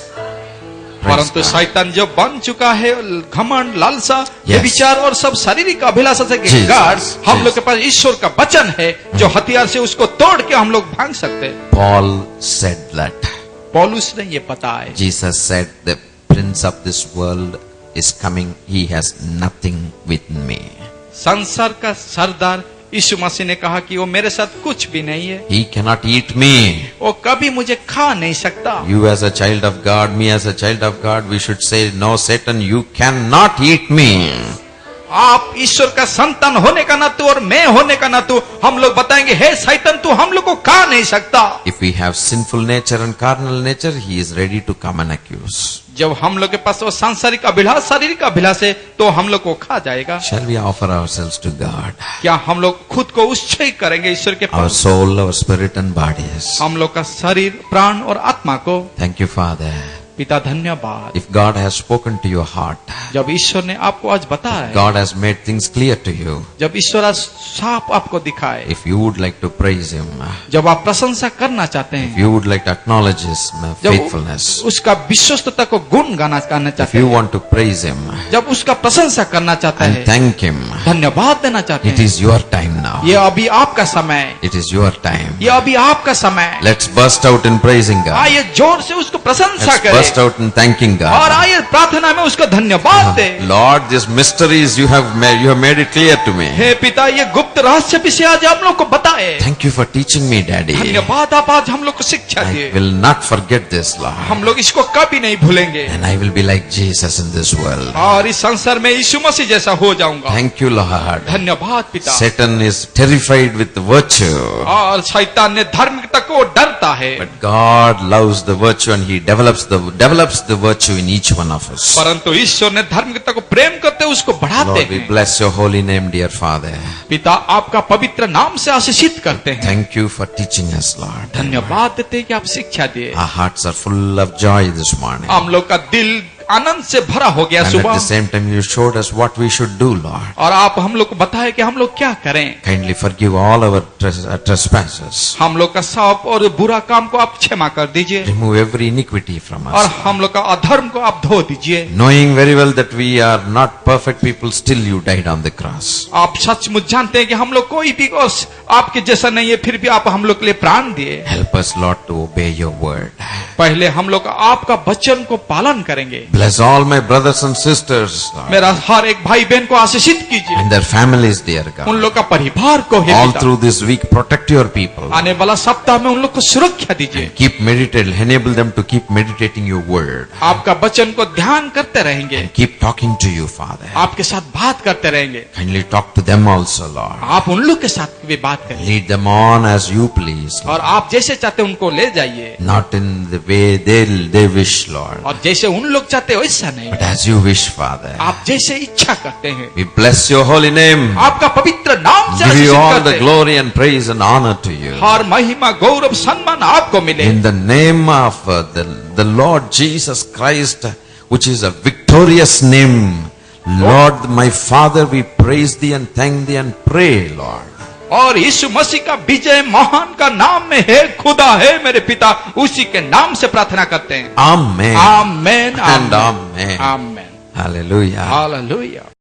Praise परंतु God. शैतान जो बन चुका है घमंड लालसा ये Yes. विचार और सब शारीरिक अभिलाषा से Jesus. गढ़ हम Jesus. लोग के पास ईश्वर का वचन है जो हथियार से उसको तोड़ के हम लोग भाग सकते हैं। Paul said that. पौलुस ने ये बताया। Jesus said, the prince of this world is coming. He has nothing with me. संसार का सरदार यीशु मसीह ने कहा कि वो मेरे साथ कुछ भी नहीं है, He cannot eat me. वो कभी मुझे खा नहीं सकता। You as a child of God, me as a child of God, we should say, no, Satan, you cannot eat me. आप ईश्वर का संतान होने का नातू और मैं होने का नातू हम लोग बताएंगे हे शैतान तू हम लोग को खा नहीं सकता। If we have sinful nature and carnal nature, he is ready to come and accuse. जब हम लोग के पास वो सांसारिक अभिलाष शारीरिक अभिलाष है तो हम लोग को खा जाएगा। Shall we offer ourselves to God? क्या हम लोग खुद को उत्सर्ग करेंगे ईश्वर के Our pass? soul, our spirit and bodies. हम लोग का शरीर प्राण और आत्मा को। Thank you, Father. पिता धन्यवाद। If God has spoken to your heart, जब ईश्वर ने आपको आज बताया है, God has made things clear to you. जब ईश्वर आज साफ आपको दिखाए, If you would like to praise Him, जब आप प्रशंसा करना चाहते if हैं, you would like to acknowledge His faithfulness, उसका विश्वस्तता को गुण गाना करना if चाहते you हैं, want to praise Him जब उसका प्रशंसा करना चाहते and हैं, thank Him, धन्यवाद देना चाहते it हैं, is your time now. ये अभी आपका समय है, It is your time. ये अभी आपका समय है। Let's burst out in praising God. आइए जोर से उसको प्रशंसा Let's burst burst out in thanking और God. आइए प्रार्थना में उसको धन्यवाद दे। Lord, these mysteries you have made it clear to me. हे पिता, ये गुप्त रहस्य विषय आज हम लोग को बताए। Thank you for teaching me, Daddy. धन्यवाद, आप आज हम लोग को शिक्षा I दिए। will not forget this, Lord. हम लोग इसको कभी नहीं भूलेंगे And I will be like Jesus in this world. और इस संसार में यीशु मसीह जैसा हो जाऊंगा। Thank you, Lord. धन्यवाद पिता। Satan is terrified with virtue. और शैतान ने धार्मिकता को डरता है, But God loves the virtue and He develops the virtue in each one of us. परंतु ईश्वर ने धार्मिकता को प्रेम करते उसको बढ़ाते Lord, we हैं। bless your holy name, dear Father. पिता, आपका पवित्र नाम से आशीषित करते हैं। Thank you for teaching us, Lord. धन्यवाद देते हैं कि आप शिक्षा दिए। Our hearts are full of joy this morning. हम लोग का दिल आनंद से भरा हो गया And at सुबह, the same time, you showed us what we should do, Lord. और आप हम लोग को बताए कि हम लोग क्या करें। Kindly forgive all our trespasses. हम लोग का सब और बुरा काम को आप क्षमा कर दीजिए Remove every iniquity from और us. हम लोग का अधर्म को आप धो दीजिए। Knowing very well that we are not perfect people, still you died on the cross. आप सचमुच जानते हैं कि हम लोग कोई भी आपके जैसा नहीं है, फिर भी आप हम लोग के लिए प्राण दिए। Help us, Lord, to obey your word. पहले हम लोग आपका वचन को पालन करेंगे। Bless all my brothers and sisters, Lord, मेरा हर एक भाई बहन को आशीषित कीजिए, and their families, dear उन God. लोग का परिवार को हे All पिता। through this week, protect your people. आने वाला सप्ताह में उन लोग को सुरक्षा दीजिए। Keep meditating, enable them to keep meditating your word. आपका वचन को ध्यान करते रहेंगे, Keep talking to you, Father. आपके साथ बात करते रहेंगे। Kindly talk to them also, Lord. आप उन लोग के साथ भी बात करिए Lead them on as you please, और आप जैसे चाहते उनको ले जाइए, not in the way they wish, Lord, और जैसे उन लोग चाहते वैसा नहीं, but as you wish, Father. आप जैसे इच्छा करते हैं। We bless your holy name. आपका पवित्र नाम से Give you आशीषित all करते the हैं। glory and praise and honor to you. हर महिमा गौरव सम्मान आपको मिले। In the name of the Lord Jesus Christ, which is a victorious name, Lord, my Father, we praise thee and thank thee and pray, Lord. और यीशु मसीह का विजय महान का नाम में है खुदा है मेरे पिता, उसी के नाम से प्रार्थना करते हैं। Amen. Amen And amen. Amen. Hallelujah. Hallelujah.